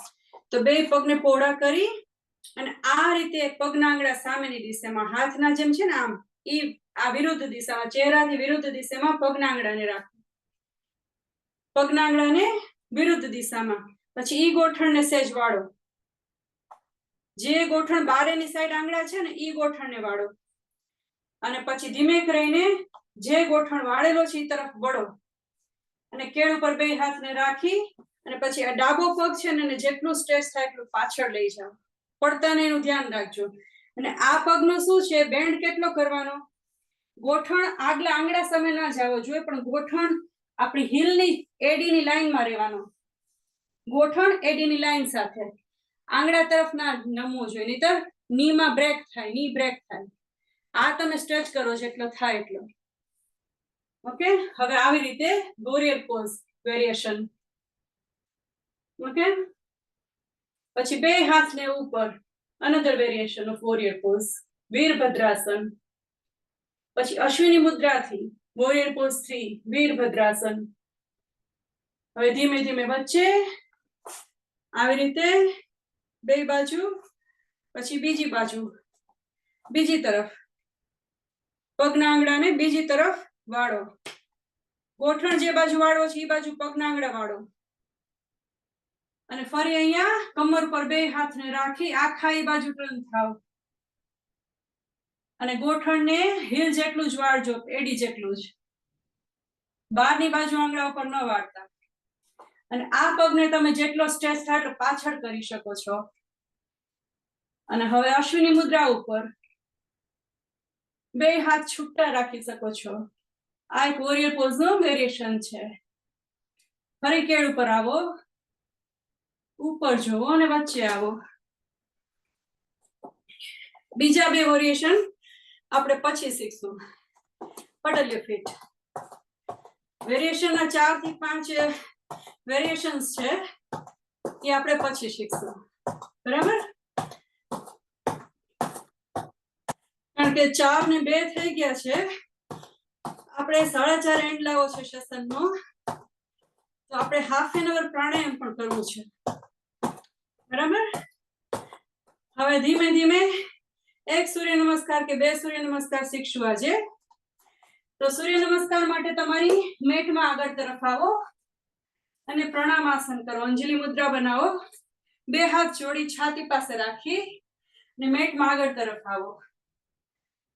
તો બે પગને પહોળા કરી અને આ રીતે પગના આંગળા સામેની દિશામાં, હાથના જેમ છે ને આમ, ઈ આ વિરુદ્ધ દિશામાં, ચહેરાથી વિરુદ્ધ દિશામાં પગના આંગળાને રાખો. પગના આંગળાને વિરુદ્ધ દિશામાં. પછી ઈ ગોઠણને સહેજ વાળો. જે ગોઠણ બારેની સાઈડ આંગળા છે ને ઈ ગોઠણને વાળો. અને પછી ધીમે કરીને જે ગોઠણ વાળેલો છે એ તરફ વળો અને કેળ ઉપર બે હાથને રાખી અને પછી આ ડાબો પગ છે ને જેટલું સ્ટ્રેચ થાય એટલું પાછળ લઈ જાઓ. પડતાને એનું ધ્યાન રાખજો. અને આ પગનો શું છે, બેન્ડ કેટલો કરવાનો, ગોઠણ આગલા આંગળા સામે ના જવો જોઈએ, પણ ગોઠણ આપણી હીલની એડીની લાઈનમાં રહેવાનો. ગોઠણ એડીની લાઈન સાથે, આંગળા તરફ ના નમવું જોઈએ, નહીતર નીમાં બ્રેક થાય, ની બ્રેક થાય. આ તમે સ્ટ્રેચ કરો જેટલો થાય એટલો. ઓકે, હવે આવી રીતે વોરિયર પોઝ વેરિએશન. ઓકે, પછી બે હાથને ઉપર, another variation of warrior pose, Virabhadrasana. પછી અશ્વિની મુદ્રાથી વોરિયર પોઝ 3, વીરભદ્રાસન. હવે ધીમે ધીમે વચ્ચે આવી રીતે બે બાજુ, પછી બીજી બાજુ, બીજી તરફ પગના આંગળાને બીજી તરફ વાળો. ગોઠણ જે બાજુ વાળો છે એ બાજુ પગના આંગળા વાળો. અને ફરી અહીંયા કમર પર બે હાથને રાખી આખા એ બાજુ ટર્ન થાવ અને ગોઠણને હીલ જેટલું જ વાળજો, એડી જેટલું જ, બહારની બાજુ આંગળા ઉપર ન વાળતા. અને આ પગને તમે જેટલો સ્ટ્રેચ થાય એટલો પાછળ કરી શકો છો. અને હવે અશ્વિની મુદ્રા ઉપર બે હાથ છૂટા રાખી શકો છો. આ એક વોરિયર પોઝ નો વેરિએશન છે. ફરી કેળ ઉપર આવો, ઉપર જોવો અને વચ્ચે આવો. બીજા બે વેરિએશન આપણે પછી શીખશું. પટલ્યો ફીટ. વેરિએશન ના 4 થી 5 વેરિએશન્સ છે એ આપણે પછી શીખશું. બરાબર? કારણ કે 4 ને 2 થઈ ગયા છે. આપણે 4:30 એન્ડ લાવો છે સેશનનો, તો આપણે હાફ એન અવર પ્રાણાયામ પણ કરવું છે. બરાબર? હવે ધીમે ધીમે એક સૂર્ય નમસ્કાર કે બે સૂર્ય નમસ્કાર શીખશું આજે. તો સૂર્ય નમસ્કાર માટે તમારી મેટમાં આગળ તરફ આવો અને પ્રણામ આસન કરો. અંજલિ મુદ્રા બનાવો. બે હાથ જોડી છાતી પાસે રાખી અને મેટમાં આગળ તરફ આવો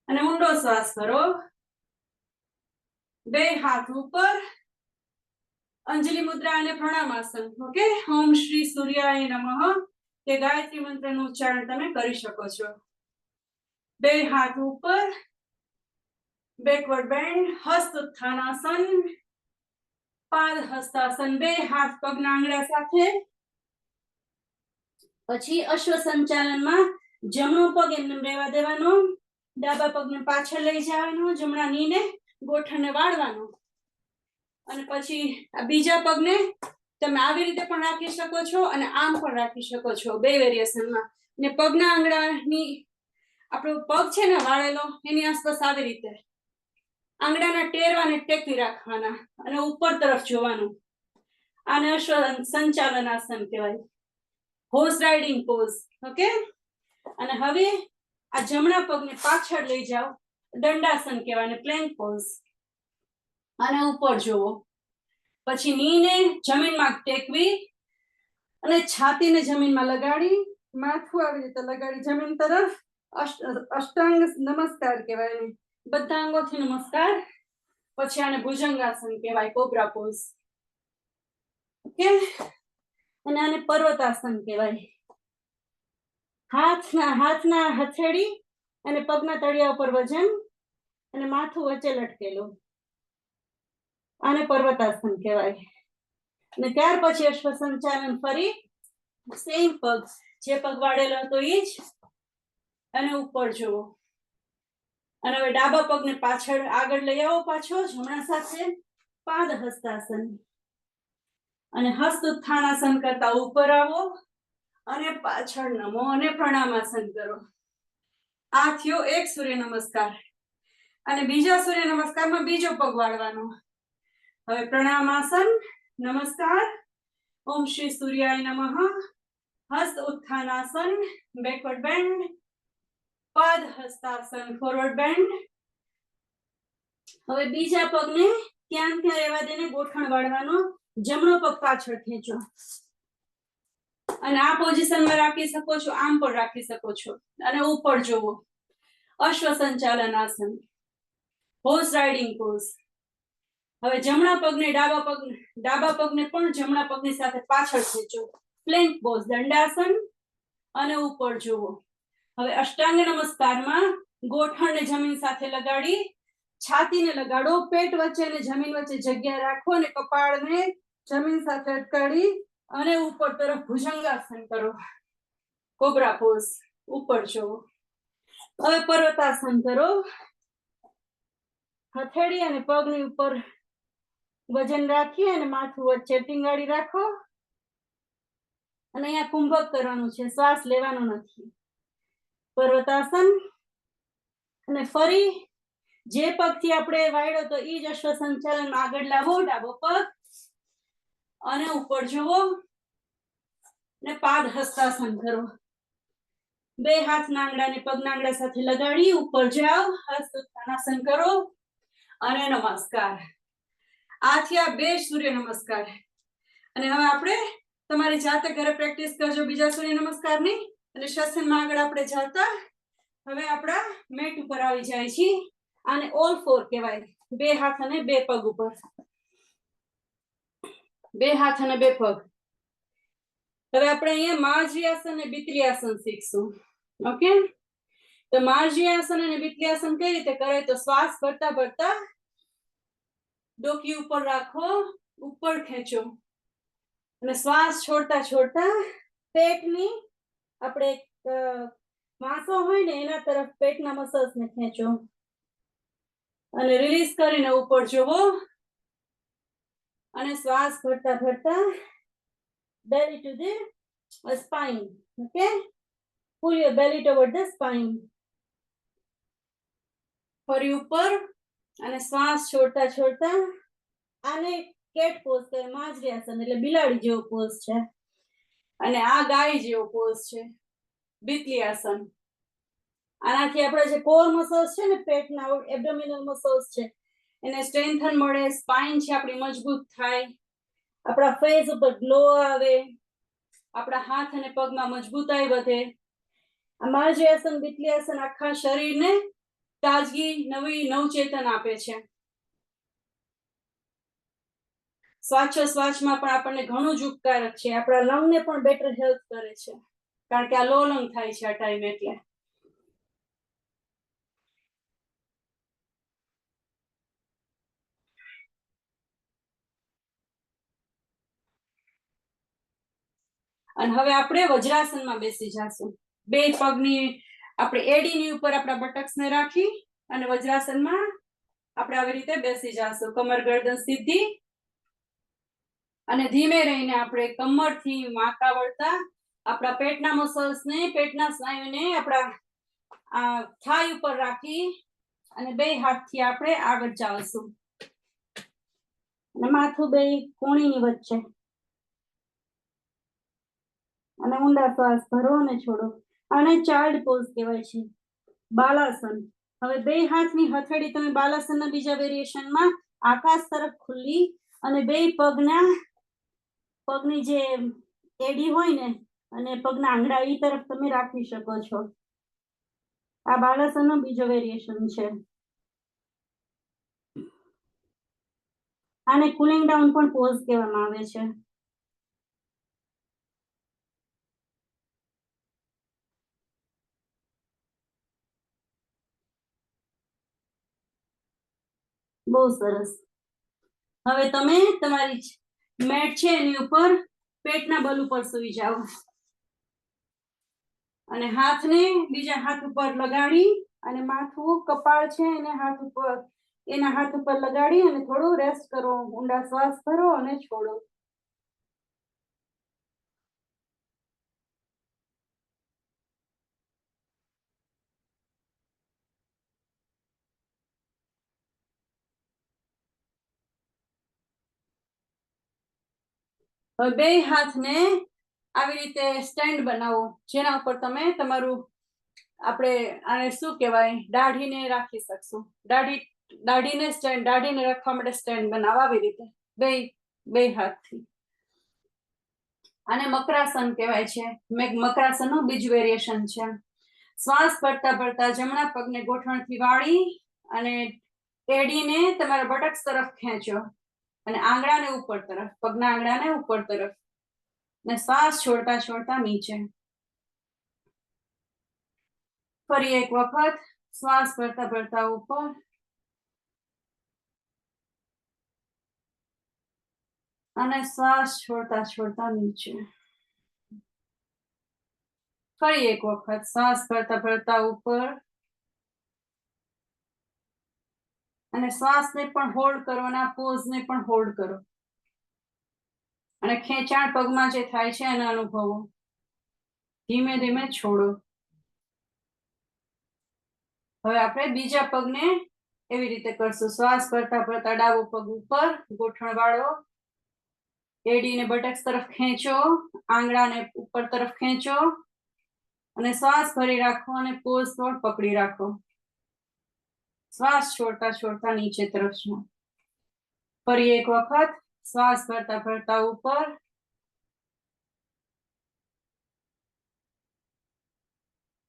અને ઊંડો શ્વાસ કરો. બે હાથ ઉપર, અંજલિ મુદ્રા અને પ્રણામ આસન. ઓકે, ઓમ શ્રી સૂર્યાય નમઃ કે ગાયત્રી મંત્રનું ઉચ્ચારણ તમે કરી શકો છો. બે હાથ ઉપર બેકવર્ડ બેન્ડ, હસ્ત ઉત્થાનાસન, પાદ હસ્તાસન, બે હાથ પગના આંગળા સાથે. પછી અશ્વ સંચાલનમાં જમણો પગ એમને રહેવા દેવાનો, ડાબા પગને પાછળ લઈ જવાનો, જમણા નીને ગોઠણને વાળવાનો, અને પછી આ બીજા પગને તમે આવી રીતે પણ રાખી શકો છો અને આમ પણ રાખી શકો છો, બે વેરિએશનમાં. ને પગના આંગળાની આપણો પગ છે ને વાળેલો એની આસપાસ આવી રીતે આંગળાના ટેરવાને ટેકી રાખવાના અને ઉપર તરફ જોવાનું. આને અશ્વ સંચાલન આસન કહેવાય, હોર્સ રાઇડિંગ પોઝ. ઓકે, અને હવે આ જમણા પગને પાછળ લઈ જાઓ, દંડાસન કહેવાય, પ્લેન્ક પોઝ. અને ઉપર જોવો, પછી નીને જમીનમાં ટેકવી અને છાતીને જમીનમાં લગાડી, માથું આવી રીતે લગાડી જમીન તરફ. અષ્ટાંગ નમસ્કાર કહેવાય, બધા અંગોથી નમસ્કાર. પછી આને ભુજંગાસન કહેવાય, કોબ્રા પોઝ. ઓકે, અને આને પર્વતાસન કહેવાય. હાથના હથેળી અને પગના તળિયા ઉપર વજન અને માથું વચ્ચે લટકેલું, આને પર્વતાસન કહેવાય. અને ત્યાર પછી અશ્વ સંચાલન ફરી સેમ પગ, જે પગ વાળેલો હતો એ જ, અને ઉપર જુઓ. અને હવે ડાબા પગને પાછળ આગળ લઈ આવો, પાછો જમણા સાથે, પાદ હસ્તાસન. અને હસ્ત ઉત્થાનાસન કરતા ઉપર આવો અને પાછળ નમો અને પ્રણામાસન કરો. આ થયો એક સૂર્ય નમસ્કાર. અને બીજા સૂર્ય નમસ્કારમાં બીજો પગ વાળવાનો. હવે પ્રણામાસન, નમસ્કાર, ઓમ શ્રી સૂર્યાય નમઃ, હસ્ત ઉત્થાનાસન, બેકવર્ડ બેન્ડ, પાદ હસ્તાસન, ફોરવર્ડ બેન્ડ. હવે બીજા પગને ત્યાં રહેવા દઈને ગોઠણ વાળવાનો, જમણો પગ પાછળ ખેંચો અને આ પોઝિશનમાં રાખી શકો છો, આમ પણ રાખી શકો છો. અને ઉપર જોવો, અશ્વ સંચાલન આસન, હોર્સ રાઇડિંગ પોઝ. હવે જમણા પગને ડાબા પગને પણ જમણા પગની સાથે પાછળ ખેંચો, પ્લેન્ક પોઝ, દંડાસન. અને ઉપર જોવો. હવે અષ્ટાંગ નમસ્કારમાં ગોઠણને જમીન સાથે લગાડી, છાતીને લગાડો, પેટ વચ્ચે અને જમીન વચ્ચે જગ્યા રાખો અને કપાળને જમીન સાથે અટકાડી અને ઉપર તરફ ભુજંગાસન કરો, કોબ્રા પોઝ. ઉપર જોવો. હવે પર્વતાસન કરો. હથેળી અને પગની ઉપર વજન રાખી અને માથું વચ્ચે ટીંગાડી રાખો. અને અહીંયા કુંભક કરવાનું છે, શ્વાસ લેવાનો નથી. પર્વતાસન. અને ફરી જે પગથી આપણે વાળ્યો તો એ જ અશ્વ સંચાલન આગળ લાવો, ડાબો પગ અને ઉપર જુઓ ને પાદ હસ્તાસન કરો. બે હાથના આંગળાને પગના આંગળા સાથે લગાડી ઉપર જાઓ, હસ્ત ઉત્થાનાસન કરો અને નમસ્કાર. આ થયા બે સૂર્ય નમસ્કાર. અને હવે આપણે તમારી જાતે ઘરે પ્રેક્ટિસ કરજો બીજા સૂર્ય નમસ્કારની. અને શ્વસનમાં આગળ આપણે જાતા હવે આપણા મેટ ઉપર આવી જાય છે. આને ઓલ ફોર કહેવાય, બે હાથ અને બે પગ ઉપર, બે હાથ અને બે પગ. હવે આપણે અહીંયા માર્જરી આસન અને બિતરી આસન શીખશું. ઓકે, તો માર્જરી આસન અને બિતરી આસન કઈ રીતે કરે, તો શ્વાસ ભરતા ભરતા ડોકી ઉપર રાખો, ઉપર ખેંચો અને શ્વાસ છોડતા છોડતા પેટની આપણે માસો હોય ને એના તરફ પેટના મસલ્સને ખેંચો અને રિલીઝ કરીને ઉપર જોવો અને શ્વાસ ભરતા ભરતા belly to the spine. Okay, pull your belly toward the spine. ફરી ઉપર અને શ્વાસ છોડતા છોડતા આને કેટ પોઝ કહે, માર્જરી આસન એટલે બિલાડી જેવો પોઝ છે. અને આ ગાય જેવો પોઝ છે, બિતલી આસન. આનાથી આપણા જે કોર મસલ્સ છે ને, પેટના એબ્ડોમિનલ મસલ્સ છે, એને સ્ટ્રેન્થન મળે, સ્પાઇન છે આપણી મજબૂત થાય, આપણા ફેસ ઉપર ગ્લો આવે, આપણા હાથ અને પગમાં મજબૂતાઈ વધે. આ માર્જરી આસન, બિતલી આસન આખા શરીરને તાજગી, નવી નવચેતન આપે છે. શ્વાસોશ્વાસમાં પણ આપણને ઘણું જ ઉપકારક છે. આપણા લંગને પણ બેટર હેલ્પ કરે છે, કારણ કે આ લો લંગ થાય છે આ ટાઈમ. એટલે અને હવે આપણે વજ્રાસનમાં બેસી જાશું. બે પગની આપણે એડીની ઉપર આપણા બટક્સને રાખી અને વજ્રાસનમાં આપણે આવી રીતે બેસી જાશું. કમર ગરદન સીધી અને ધીમે રહીને આપણે કમરથી માથા વળતા આપણા પેટના મસલ્સને, પેટના સ્નાયુને આપણા થાઈ ઉપર રાખી અને બે હાથથી આપણે આગળ ચાલશું અને માથું બે કોણીની વચ્ચે અને ઊંડા શ્વાસ ભરો અને છોડો. આને ચાઇલ્ડ પોઝ કહેવાય છે, બાલાસન. હવે બે હાથની હથેળી તમે બાલાસનના બીજા વેરિએશનમાં આકાશ તરફ ખુલ્લી અને બે પગની જે એડી હોય ને અને પગના આંગળા એ તરફ તમે રાખી શકો છો. આ બાલાસનનો બીજો વેરિએશન છે. આને કુલિંગ ડાઉન પણ પોઝ કહેવામાં આવે છે. બહુ સરસ. હવે તમે તમારી મેટ છે એની ઉપર પેટના બલ ઉપર સૂઈ જાઓ અને હાથને બીજા હાથ ઉપર લગાડી અને માથું કપાળ છે એના હાથ ઉપર લગાડી અને થોડું રેસ્ટ કરો. ઊંડા શ્વાસ ભરો અને છોડો. હવે બે હાથને આવી રીતે સ્ટેન્ડ બનાવો, જેના ઉપર તમે તમારું આપણે આને શું કહેવાય દાઢીને રાખી શકશું. દાઢીને રાખવા માટે સ્ટેન્ડ બનાવો આવી રીતે બે હાથથી. આને મકરાસન કહેવાય છે. મકરાસનનું બીજું વેરિએશન છે. શ્વાસ ભરતા ભરતા જમણા પગને ગોઠણથી વાળી અને એડીને તમારા બટક્સ તરફ ખેંચો અને આંગળાને ઉપર તરફ, પગના આંગળાને ઉપર તરફ ને શ્વાસ છોડતા છોડતા નીચે. ફરી એક વખત શ્વાસ ભરતા ભરતા ઉપર અને શ્વાસ છોડતા છોડતા નીચે. ફરી એક વખત શ્વાસ ભરતા ભરતા ઉપર અને શ્વાસને પણ હોલ્ડ કરો અને આ પોઝને પણ હોલ્ડ કરો અને ખેંચાણ પગમાં જે થાય છે એને અનુભવો. ધીમે ધીમે છોડો. હવે આપણે બીજા પગને એવી રીતે કરશું. શ્વાસ ભરતા ભરતા ડાબો પગ ઉપર, ગોઠણ વાળો, એડીને બટક્સ તરફ ખેંચો, આંગળાને ઉપર તરફ ખેંચો અને શ્વાસ ભરી રાખો અને પોઝ પણ પકડી રાખો. શ્વાસ છોડતા છોડતા નીચે તરફ જાઓ. ફરી એક વખત શ્વાસ ભરતા ભરતા ઉપર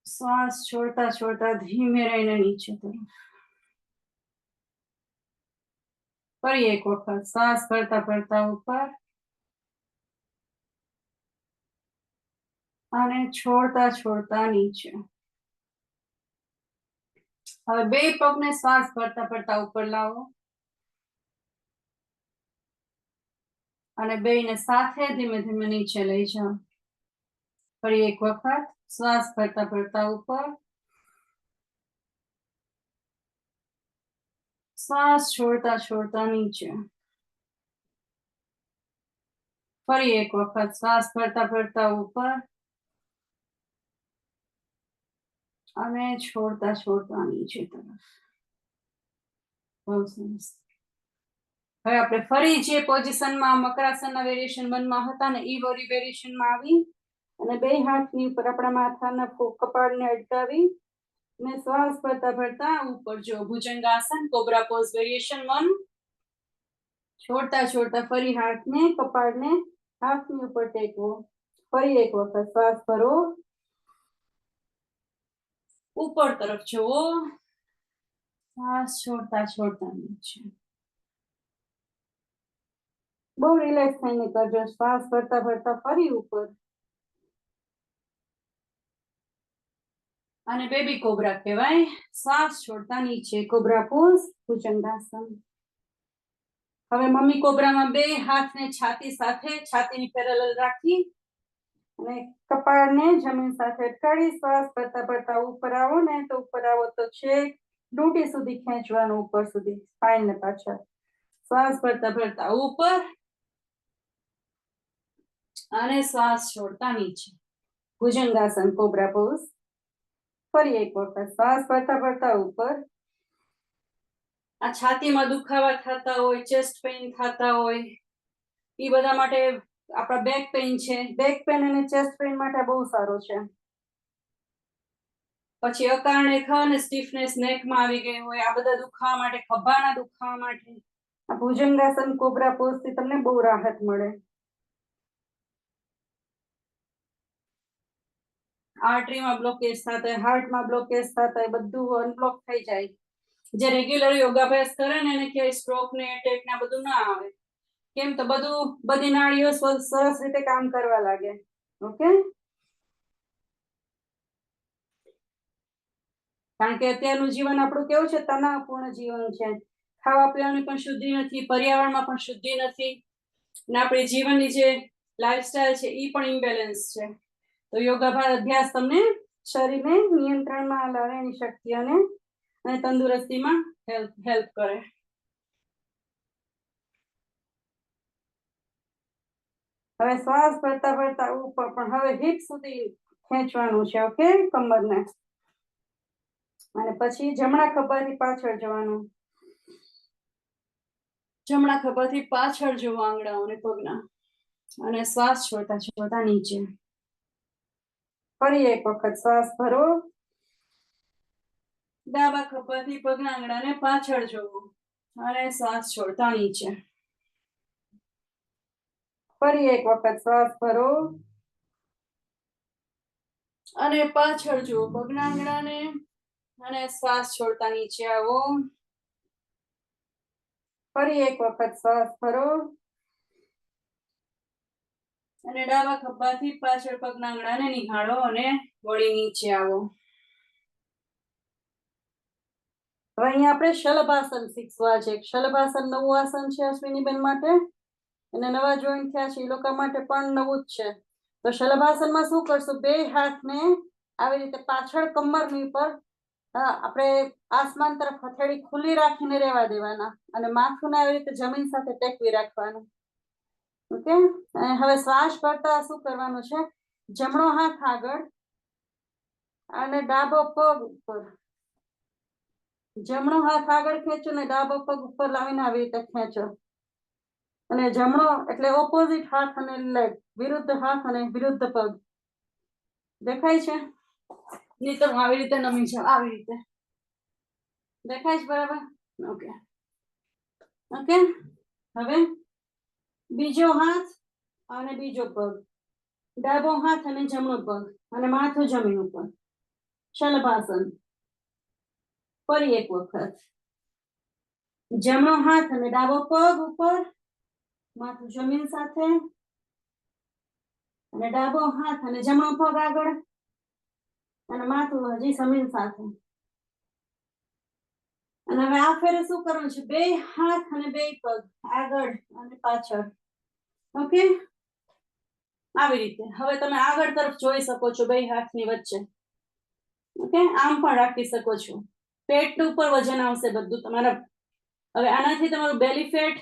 શ્વાસ છોડતા છોડતા ધીમે રહીને નીચે તરફ. ફરી એક વખત શ્વાસ ભરતા ભરતા ઉપર અને છોડતા છોડતા નીચે. હવે બે પગને શ્વાસ ભરતા ભરતા ઉપર લાવો અને બેને સાથે ધીમે ધીમે નીચે લઈ જાઓ. ફરી એક વખત શ્વાસ ભરતા ભરતા ઉપર, શ્વાસ છોડતા છોડતા નીચે. ફરી એક વખત શ્વાસ ભરતા ભરતા ઉપર અને છોડતા છોડતા નીચે તરફ. બહુ સરસ. હવે આપણે ફરી જે પોઝિશનમાં મકરાસનના વેરિએશન 1 માં હતા ને એ વેરિએશનમાં આવી અને બે હાથની ઉપર આપણા માથાના કપાળને અટકાવી અને શ્વાસ ભરતા ભરતા ઉપર જો ભુજંગાસન, કોબ્રા પોઝ વેરિએશન 1. છોડતા છોડતા ફરી હાથને કપાળને હાથની ઉપર ટેકવો. ફરી એક વખત શ્વાસ ભરો, ઉપર તરફ જુઓ, શ્વાસ છોડતા છોડતા નીચે. બહુ રિલેક્સ થઈને કરજો. શ્વાસ ભરતા ભરતા ફરી ઉપર અને બેબી કોબ્રા કહેવાય. શ્વાસ છોડતા નીચે. કોબ્રા પોઝ, ભુજંગાસન. હવે મમ્મી કોબ્રામાં બે હાથને છાતી સાથે, છાતીની પેરેલલ રાખી અને કપાળને જમીન સાથે અટકાવી શ્વાસ ભરતા ભરતા ઉપર આવો ને તો ઉપર આવો તો છેક ડૂંટી સુધી ખેંચવાનું, ઉપર સુધી સ્પાઇન ને પાછળ. શ્વાસ ભરતા ભરતા ઉપર અને શ્વાસ છોડતા નીચે. ભુજંગાસન કોબ્રા પોઝ. ફરી એક વખત શ્વાસ ભરતા ભરતા ઉપર. આ છાતીમાં દુખાવા થતા હોય, ચેસ્ટ પેઇન થતા હોય, એ બધા માટે આપણા બેક પેઇન છે, બેક પેઇન અને ચેસ્ટ પેઇન માટે બહુ સારો છે. પછી અકારણે અને સ્ટીફનેસ નેકમાં આવી ગઈ હોય, આ બધા દુખાવા માટે, ખભાના દુખાવા માટે આ ભુજંગાસન કોબ્રા પોઝ થી તમને બહુ રાહત મળે. આર્ટરીમાં બ્લોકેજ થતા હોય, હાર્ટમાં બ્લોકેજ થતા હોય, બધું અનબ્લોક થઈ જાય. જે રેગ્યુલર યોગાભ્યાસ કરે ને એને ક્યાંય સ્ટ્રોક ને એટેક ને બધું ના આવે. કેમ તો બધી નાડીઓ સરસ રીતે કામ કરવા લાગે. ઓકે, કારણ કે અત્યારનું જીવન આપણું કેવું છે, તણાવપૂર્ણ જીવન છે. ખાવા પીવાની પણ શુદ્ધિ નથી, પર્યાવરણમાં પણ શુદ્ધિ નથી, ને આપણી જીવનની જે લાઈફસ્ટાઈલ છે એ પણ ઇમ્બેલેન્સ છે. તો યોગાભ્યાસ તમને શરીરને નિયંત્રણમાં લાવવાની શક્તિ અને તંદુરસ્તીમાં હેલ્પ કરે. હવે શ્વાસ ભરતા ભરતા ઉપર, પણ હવે હિપ સુધી ખેંચવાનું છે. ઓકે, કમરને. અને પછી જમણા ખભાથી પાછળ જવાનું. જમણા ખભાથી પાછળ જવું આંગળાઓને પગના, અને શ્વાસ છોડતા છોડતા નીચે. ફરી એક વખત શ્વાસ ભરો. ડાબા ખભાથી પગના આંગળાને પાછળ જવું અને શ્વાસ છોડતા નીચે. ફરી એક વખત શ્વાસ ભરો અને પાછળ જુઓ પગના આંગળાને, અને શ્વાસ છોડતા નીચે આવો. ફરી એક વખત શ્વાસ ભરો અને ડાબા ખભાથી પાછળ પગના આંગળાને નિહાળો અને વળી નીચે આવો. હવે અહીંયા આપણે શલભાસન શીખવા છે. શલભાસન નવું આસન છે અશ્વિનીબેન માટે, અને નવા જોઈન થયા છે એ લોકો માટે પણ નવું જ છે. તો શલભાસનમાં શું કરશું, બે હાથને આવી રીતે પાછળ કમરની ઉપર આપણે આસમાન તરફ હથેળી ખુલ્લી રાખીને રહેવા દેવાના, અને માથું આવી રીતે જમીન સાથે ટેકવી રાખવાનું. ઓકે, હવે શ્વાસ ભરતા શું કરવાનું છે, જમણો હાથ આગળ અને ડાબો પગ ઉપર. જમણો હાથ આગળ ખેંચો ને ડાબો પગ ઉપર લાવીને આવી રીતે ખેંચો, અને જમણો એટલે ઓપોઝિટ હાથ અને લેગ, વિરુદ્ધ હાથ અને વિરુદ્ધ પગ. દેખાય છે? નહીં તો આવી રીતે નમી જાવ, આવી રીતે. દેખાય છે બરાબર? Okay okay. હવે બીજો હાથ અને બીજો પગ, ડાબો હાથ અને જમણો પગ, અને માથું જમીન ઉપર. શલભાસન. ફરી એક વખત જમણો હાથ અને ડાબો પગ ઉપર, માથું જમીન સાથે, અને ડાબો હાથ અને જમણો પગ આગળ, અને માથું હજી જમીન સાથે. અને હવે આ ફેરે શું કરવાનું છે, બે હાથ અને બે પગ આગળ અને પાછળ. ઓકે, આવી રીતે. હવે તમે આગળ તરફ જોઈ શકો છો બે હાથની વચ્ચે. ઓકે, આમ પણ રાખી શકો છો. પેટ ઉપર વજન આવશે બધું તમારા. હવે આનાથી તમારું બેલી ફેટ,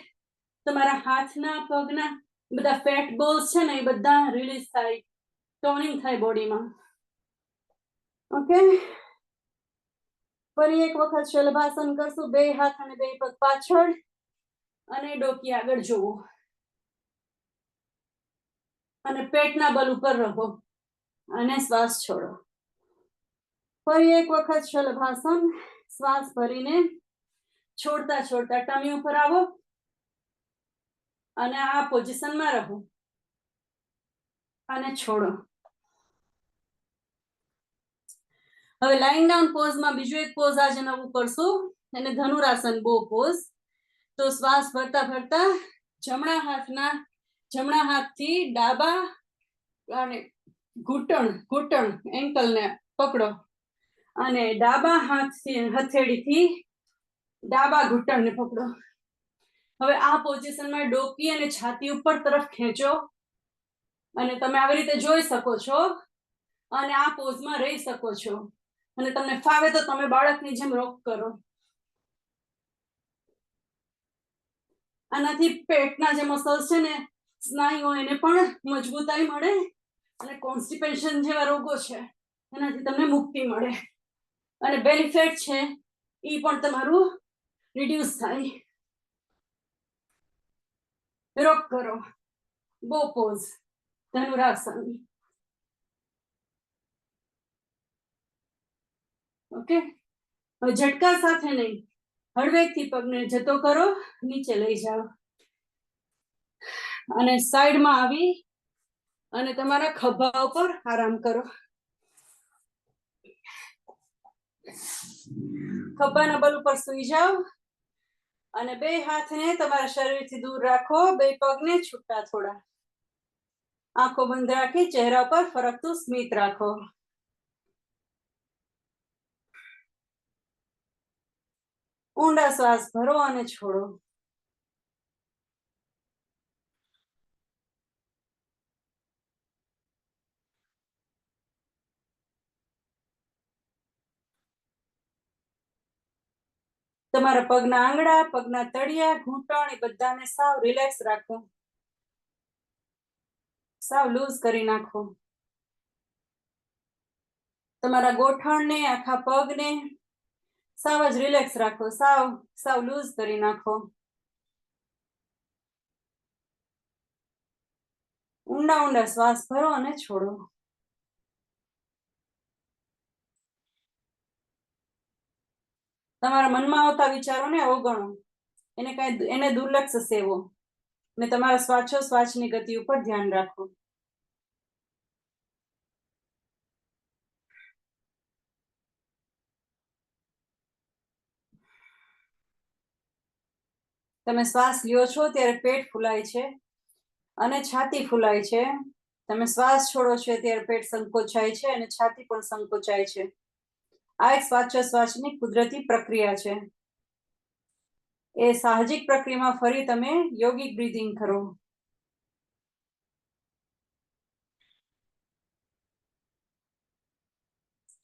તમારા હાથના પગના બધા ફેટ બોલ્સ છે ને એ બધા રિલીઝ થાય, ટોનિંગ થાય બોડીમાં. ઓકે, ફરી એક વખત શલભાસન કરશું. બે હાથ અને બે પગ પાછળ, અને ડોકી આગળ જોવો, અને પેટના બલ ઉપર રહો, અને શ્વાસ છોડો. ફરી એક વખત શલભાસન. શ્વાસ ભરીને છોડતા છોડતા ટમી ઉપર આવો, અને આ પોઝિશનમાં રહો, અને છોડો. હવે લાઈંગ ડાઉન પોઝમાં બીજું એક પોઝ આજે નવું કરશું, એને ધનુરાસન બો પોઝ. તો શ્વાસ ભરતા ભરતા જમણા હાથથી ડાબા અને ઘૂંટણ એન્કલને પકડો, અને ડાબા હાથથી હથેળીથી ડાબા ઘૂંટણને પકડો. હવે આ પોઝિશનમાં ડોકી અને છાતી ઉપર તરફ ખેંચો, અને તમે આવી રીતે જોઈ શકો છો અને આ પોઝમાં રહી શકો છો. અને તમને ફાવે તો તમે બાળકની જેમ રોક કરો. આનાથી પેટના જે મસલ્સ છે ને, સ્નાયુઓ એને પણ મજબૂતાઈ મળે અને કોન્સ્ટિપેશન જેવા રોગો છે એનાથી તમને મુક્તિ મળે અને બેનિફિટ છે એ પણ તમારું રિડ્યુસ થાય. રોક કરો. બો પોઝ, ધનુરાસન. ઓકે, હવે ઝટકા સાથે નહીં, હળવેકથી પગને જતો કરો, નીચે લઈ જાઓ અને સાઈડમાં આવી અને તમારા ખભા ઉપર આરામ કરો. ખભાના બલ ઉપર સૂઈ જાઓ અને બે હાથને તમારા શરીરથી દૂર રાખો, બે પગને છૂટા થોડા. આંખો બંધ રાખી ચહેરા પર ફરકતું સ્મિત રાખો. ઊંડા શ્વાસ ભરો અને છોડો. તમારા પગના આંગળા, પગના તળિયા, ઘૂંટણ એ બધાને સાવ રિલેક્સ રાખો. સાવ લૂઝ કરી નાખો. તમારા ગોઠણને, આખા પગને સાવ જ રિલેક્સ રાખો. સાવ લૂઝ કરી નાખો. ઊંડા ઊંડા શ્વાસ ભરો અને છોડો. તમારા મનમાં આવતા વિચારોને અવગણો, એને દુર્લક્ષ સેવો ને તમારા શ્વાસોશ્વાસની ગતિ ઉપર ધ્યાન રાખો. તમે શ્વાસ લ્યો છો ત્યારે પેટ ફૂલાય છે અને છાતી ફૂલાય છે. તમે શ્વાસ છોડો છો ત્યારે પેટ સંકોચાય છે અને છાતી પણ સંકોચાય છે. આ એક શ્વાસોશ્વાસની કુદરતી પ્રક્રિયા છે. એ સાહજિક પ્રક્રિયામાં ફરી તમે યોગિક બ્રીથિંગ કરો.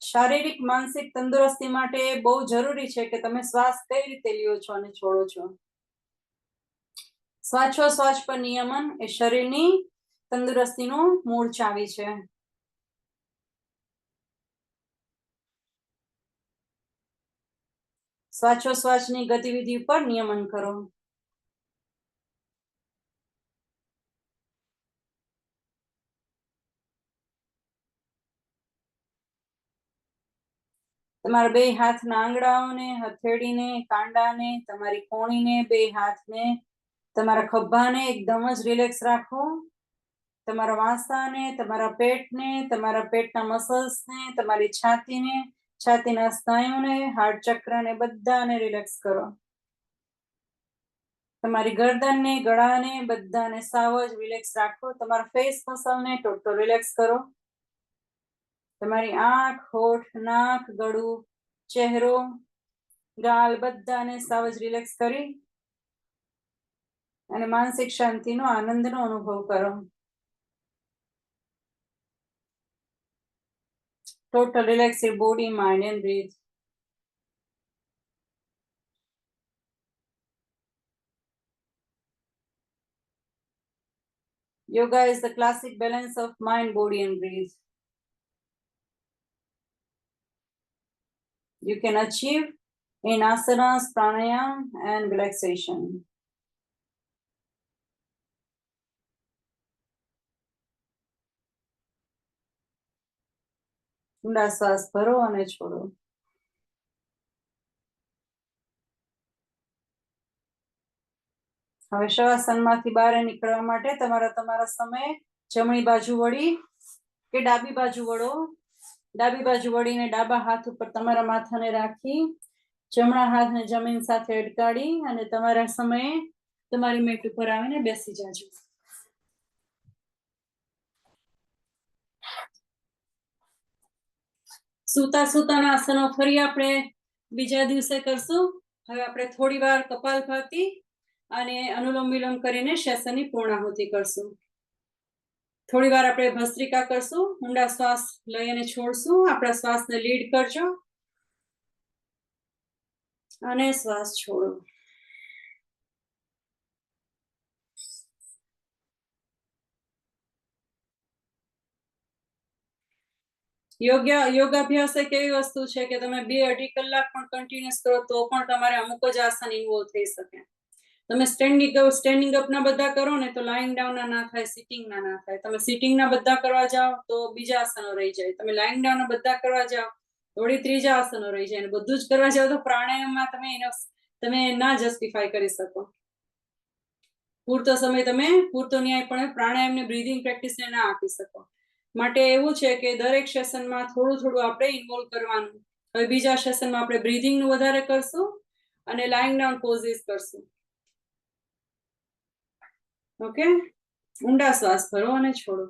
શારીરિક માનસિક તંદુરસ્તી માટે બહુ જરૂરી છે કે તમે શ્વાસ કઈ રીતે લ્યો છો અને છોડો છો. શ્વાસોશ્વાસ પર નિયમન એ શરીરની તંદુરસ્તીનું મૂળ ચાવી છે. શ્વાસોશ્વાસની ગતિવિધિ પર નિયમન કરો. તમારા બે હાથના આંગળાઓને, હથેળીને, કાંડાને, તમારી કોણીને, બે હાથને, તમારા ખભાને એકદમ જ રિલેક્સ રાખો. તમારા વાંસાને, તમારા પેટને, તમારા પેટના મસલ્સને, તમારી છાતીને, છાતીના સ્નાયુને, હાર્ટ ચક્રને બધાને રિલેક્સ કરો. તમારી ગરદનને, ગળાને બધાને સાવ જ રિલેક્સ રાખો. તમારા ફેસ મસલને ટોટલ રિલેક્સ કરો. તમારી આંખ, હોઠ, નાક, ગળું, ચહેરો, ગાલ બધાને સાવ જ રિલેક્સ કરી અને માનસિક શાંતિનો આનંદનો અનુભવ કરો. Total relax your body, mind and breathe. Yoga is the classic balance of mind, body and breathe. You can achieve in asanas, pranayam and relaxation. ઊંડા શ્વાસ ભરો અને છોડો. હવે શવાસનમાંથી બહાર નીકળવા માટે તમારા સમયે જમણી બાજુ વળી કે ડાબી બાજુ વળો. ડાબી બાજુ વળીને ડાબા હાથ ઉપર તમારા માથાને રાખી જમણા હાથને જમીન સાથે અડકાડી અને તમારા સમયે તમારી મેટ ઉપર આવીને બેસી જાજો. સૂતા સૂતાના આસનો ફરી આપણે બીજા દિવસે કરશું. હવે આપણે થોડી વાર કપાલભાતિ અને અનુલોમ વિલોમ કરીને સેશનની પૂર્ણાહુતિ કરશું. થોડી વાર આપણે ભસ્ત્રિકા કરશું, ઊંડા શ્વાસ લઈ અને છોડશું. આપણા શ્વાસને લીડ કરજો અને શ્વાસ છોડો. યોગાભ્યાસ એક એવી વસ્તુ છે કે તમે 2-2.5 કલાક પણ કન્ટિન્યુઅસ કરો તો પણ તમારે અમુક જ આસન ઇન્વોલ્વ થઈ શકે. તમે સ્ટેન્ડિંગ અપ ના બધા કરો ને તો લાઇંગ ડાઉન ના થાય, સિટિંગ ના થાય. તમે સિટિંગ ના બધા કરવા જાઓ તો બીજા આસનો રહી જાય. તમે લાઇંગ ડાઉન ના બધા કરવા જાઓ તો વળી ત્રીજા આસનો રહી જાય. અને બધું જ કરવા જાઓ તો પ્રાણાયામમાં તમે ના જસ્ટિફાય કરી શકો. પૂરતો સમય તમે પૂરતો ન્યાય પણ પ્રાણાયામને બ્રીધિંગ પ્રેક્ટિસને ના આપી શકો. માટે એવું છે કે દરેક સેશનમાં થોડું થોડું આપણે ઇન્વોલ્વ કરવાનું. હવે બીજા સેશનમાં આપણે બ્રીધિંગનું વધારે કરશું અને લાઇંગ ડાઉન પોઝિસ કરશું. ઓકે, ઊંડા શ્વાસ ભરો અને છોડો.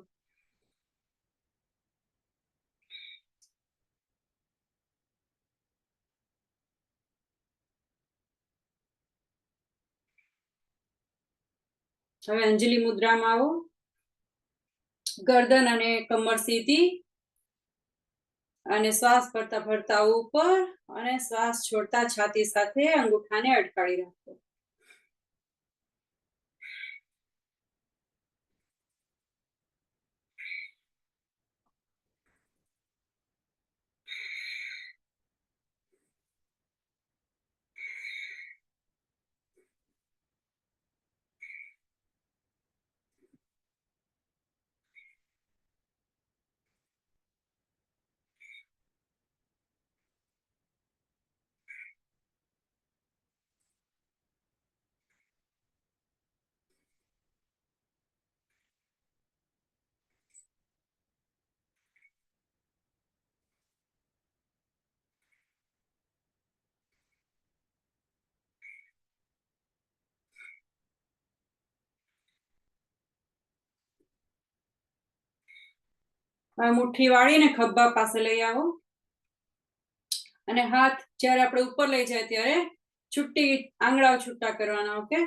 હવે અંજલિ મુદ્રામાં આવો. ગરદન અને કમર સીધી અને શ્વાસ ભરતા ભરતા ઉપર અને શ્વાસ છોડતા છાતી સાથે અંગૂઠાને અટકાવી રાખો. મુઠ્ઠી વાળીને ખભા પાસે લઈ આવો અને હાથ જ્યારે આપણે ઉપર લઈ જાય ત્યારે છુટ્ટી આંગળાઓ છૂટા કરવાના. ઓકે,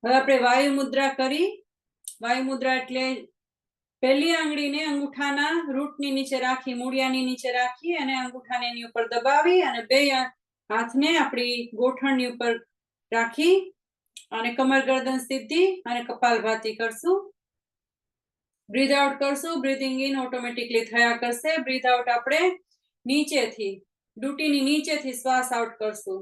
હવે આપણે વાયુ મુદ્રા કરી. વાયુ મુદ્રા એટલે પહેલી આંગળીને અંગૂઠાના રૂટની નીચે રાખી, મૂળિયાની નીચે રાખી અને અંગૂઠાને એની ઉપર દબાવી અને બે હાથને આપણી ગોઠણની ઉપર રાખી અને કમર ગરદન સીધી અને કપાલભાતી કરશું. બ્રીથ આઉટ કરશું. બ્રીથિંગ ઇન ઓટોમેટિકલી થયા કરશે. બ્રીથ આઉટ આપણે નીચેથી ડૂટીની નીચેથી શ્વાસ આઉટ કરશું.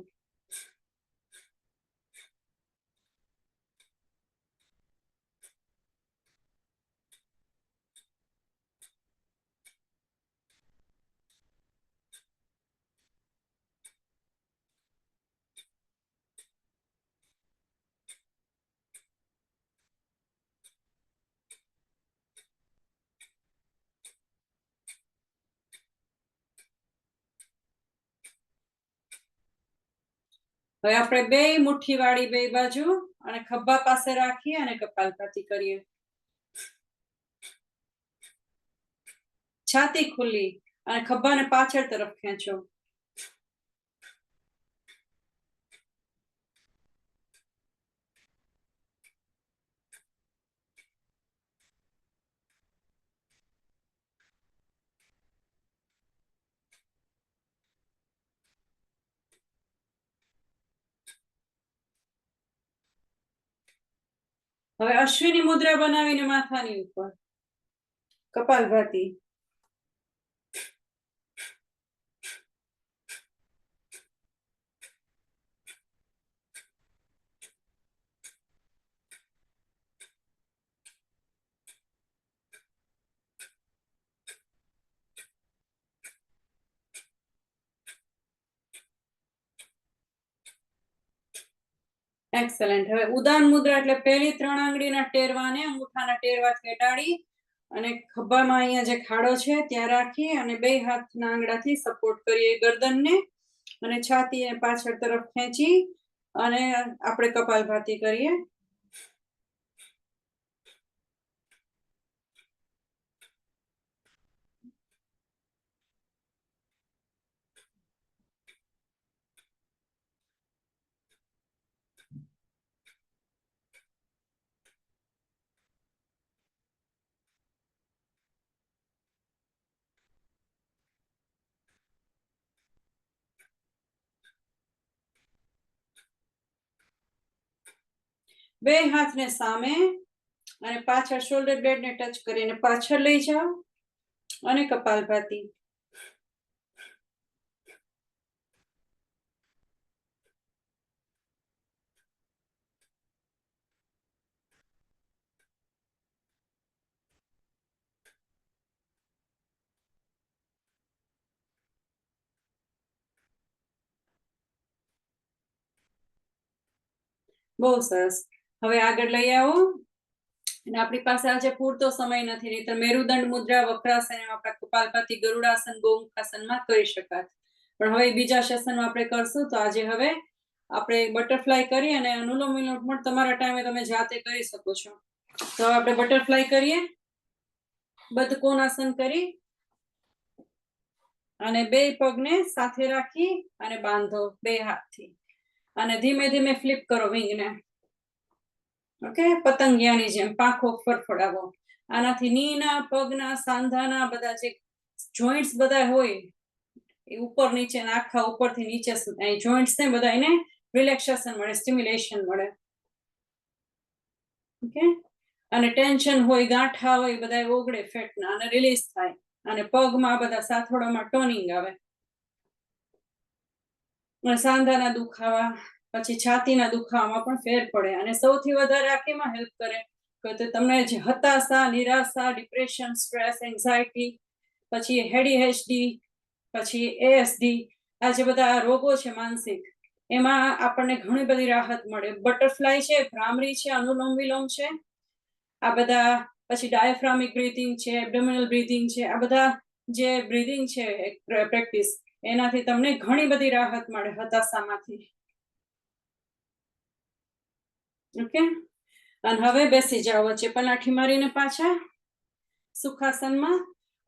હવે આપણે બે મુઠ્ઠી વાળી બે બાજુ અને ખભા પાસે રાખી અને કપાલભાતી કરીએ. છાતી ખુલ્લી અને ખભાને પાછળ તરફ ખેંચો. હવે અશ્વિની મુદ્રા બનાવીને માથાની ઉપર કપાલભાતી. એક્સેલન્ટ. હવે ઉદાન મુદ્રા એટલે પહેલી 3 આંગળીના ટેરવાને અંગૂઠાના ટેરવાથી અડાડી અને ખભામાં અહીંયા જે ખાડો છે ત્યાં રાખી અને બે હાથના આંગળાથી સપોર્ટ કરીએ ગરદનને અને છાતી પાછળ તરફ ખેંચી અને આપણે કપાલભાતી કરીએ. બે હાથને સામે અને પાછળ શોલ્ડર બ્લેડને ટચ કરીને પાછળ લઈ જાઓ અને કપાલભાતી. બહુ સરસ. હવે આગળ લઈ આવો અને આપણી પાસે આજે પૂરતો સમય નથી, નહીં તો મેરુદંડ મુદ્રા, વક્રાસન, આપણા કપાલભાતી, ગરુડાસન, ગોમુખાસનમાં કરી શકાત. પણ હવે બીજા સેશનમાં આપણે કરશું. તો આજે હવે આપણે બટરફ્લાય કરી અને અનુલોમ વિલોમ પણ તમારા ટાઈમે તમે જાતે કરી શકો છો. તો આપણે બટરફ્લાય કરીએ. બદ્ધકોનાસન કરી અને બે પગને સાથે રાખી અને બાંધો બે હાથથી અને ધીમે ધીમે ફ્લિપ કરો વિંગને. ઓકે, પતંગિયાની જેમ પાંખો ફડફડાવો. આનાથી નીના, પગના, સાંધાના બધા જે જોઈન્ટ્સ બધા હોય એ ઉપર નીચે, આખા ઉપરથી નીચે સુધી જોઈન્ટ્સ ને બધા એને રિલેક્સેશન મળે, સ્ટિમ્યુલેશન મળે. ઓકે, અને ટેન્શન હોય, ગાંઠા હોય, બધા ઓગળે ફેટના અને રિલીઝ થાય. અને પગમાં બધા સાથોડામાં ટોનિંગ આવે. સાંધાના દુખાવા, પછી છાતીના દુખાવામાં પણ ફેર પડે. અને સૌથી વધારે આ કેમાં હેલ્પ કરે કે તમને જે હતાશા, નિરાશા, ડિપ્રેશન, સ્ટ્રેસ, એન્ઝાયટી, પછી ADHD, પછી ASD, આ જે બધા રોગો છે માનસિક, એમાં આપણને ઘણી બધી રાહત મળે. બટરફ્લાય છે, ભ્રામરી છે, અનુલોમ વિલોમ છે, આ બધા, પછી ડાયાફ્રામિક બ્રીથિંગ છે, એબ્ડોમિનલ બ્રીથિંગ છે, આ બધા જે બ્રીથિંગ છે પ્રેક્ટિસ, એનાથી તમને ઘણી બધી રાહત મળે હતાશામાંથી. ઓકે, અને હવે બેસી જાઓ વચ્ચે પલાઠી મારીને પાછા સુખાસનમાં.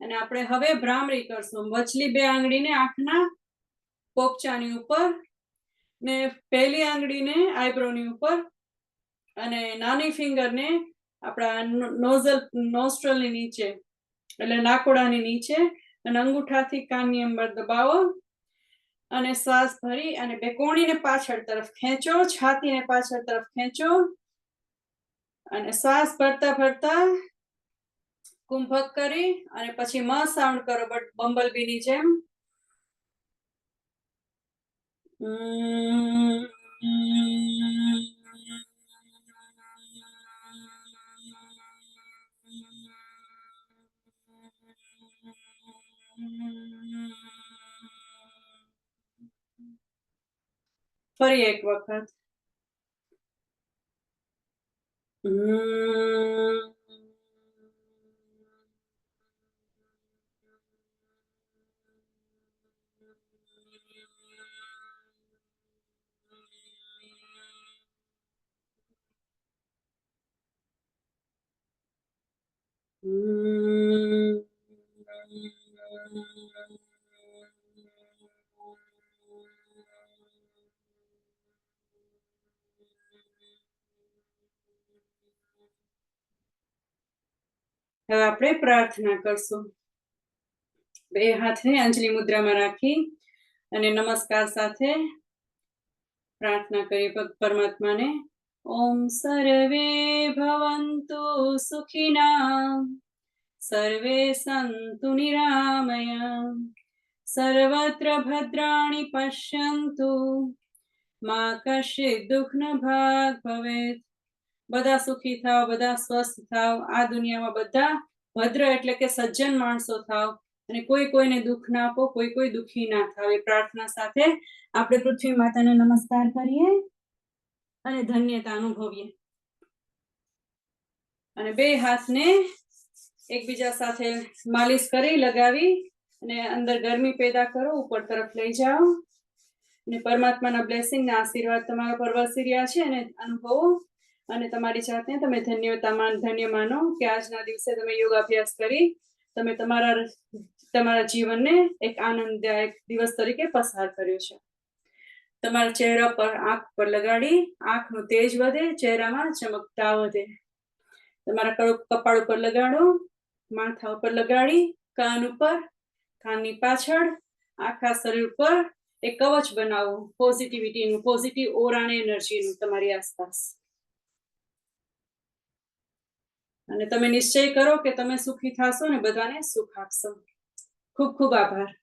અને આપણે હવે ભ્રામરી કરશું. વચલી બે આંગળીને આંખના પોપચાની ઉપર ને પહેલી આંગળીને આઈબ્રોની ઉપર અને નાની ફિંગરને આપણા નોસ્ટ્રલની નીચે એટલે નાકોડાની નીચે અને અંગૂઠાથી કાનની અંદર દબાવો અને શ્વાસ ભરી અને બે કોણીને પાછળ તરફ ખેંચો, છાતીને પાછળ તરફ ખેંચો અને શ્વાસ ભરતા ભરતા કુંભક કરી અને પછી મ સાઉન્ડ કરો બમ્બલબીની જેમ. ફરી એક વખત. હવે આપણે પ્રાર્થના કરશું. બે હાથને અંજલિ મુદ્રામાં રાખી અને નમસ્કાર સાથે પ્રાર્થના કરીએ પરમાત્માને. ઓમ સર્વે ભવન્તુ સુખિના, સર્વે સંતુ નિરામયા, સર્વત્ર ભદ્રાણિ પશ્યન્તુ, મા કશ્ચિત દુઃખ ન ભાગ ભવેત. બધા સુખી થાવ, બધા સ્વસ્થ થાવ, આ દુનિયામાં બધા ભદ્ર એટલે કે સજ્જન માણસો થાવ અને કોઈ કોઈને દુઃખ ના આપો, કોઈ દુઃખી ના થાવ. એ પ્રાર્થના સાથે આપણે પૃથ્વી માતાને નમસ્કાર કરીએ. અને ધન્યતા અનુભવીએ. અને બે હાથને એકબીજા સાથે માલિશ કરી લગાવી અને અંદર ગરમી પેદા કરો, ઉપર તરફ લઈ જાઓ અને પરમાત્માના બ્લેસિંગ ના આશીર્વાદ તમારા પર વરસી રહ્યા છે અને અનુભવો અને તમારી જાતને તમે ધન્ય માનો કે આજના દિવસે તમે યોગાભ્યાસ કરી તમે તમારા જીવનને એક આનંદદાયક દિવસ તરીકે પસાર કર્યો છે. તમારા ચહેરા પર આંખ પર લગાડી આંખનું તેજ વધે, ચહેરામાં ચમકતા વધે. તમારા કપાળ ઉપર લગાડો, માથા ઉપર લગાડી, કાન ઉપર, કાનની પાછળ, આખા શરીર પર એક કવચ બનાવો પોઝિટિવિટીનું, પોઝિટિવ ઓરા અને એનર્જીનું તમારી આસપાસ. અને તમે નિશ્ચય કરો કે તમે સુખી થશો ને બધાને સુખ આપશો. ખૂબ ખૂબ આભાર.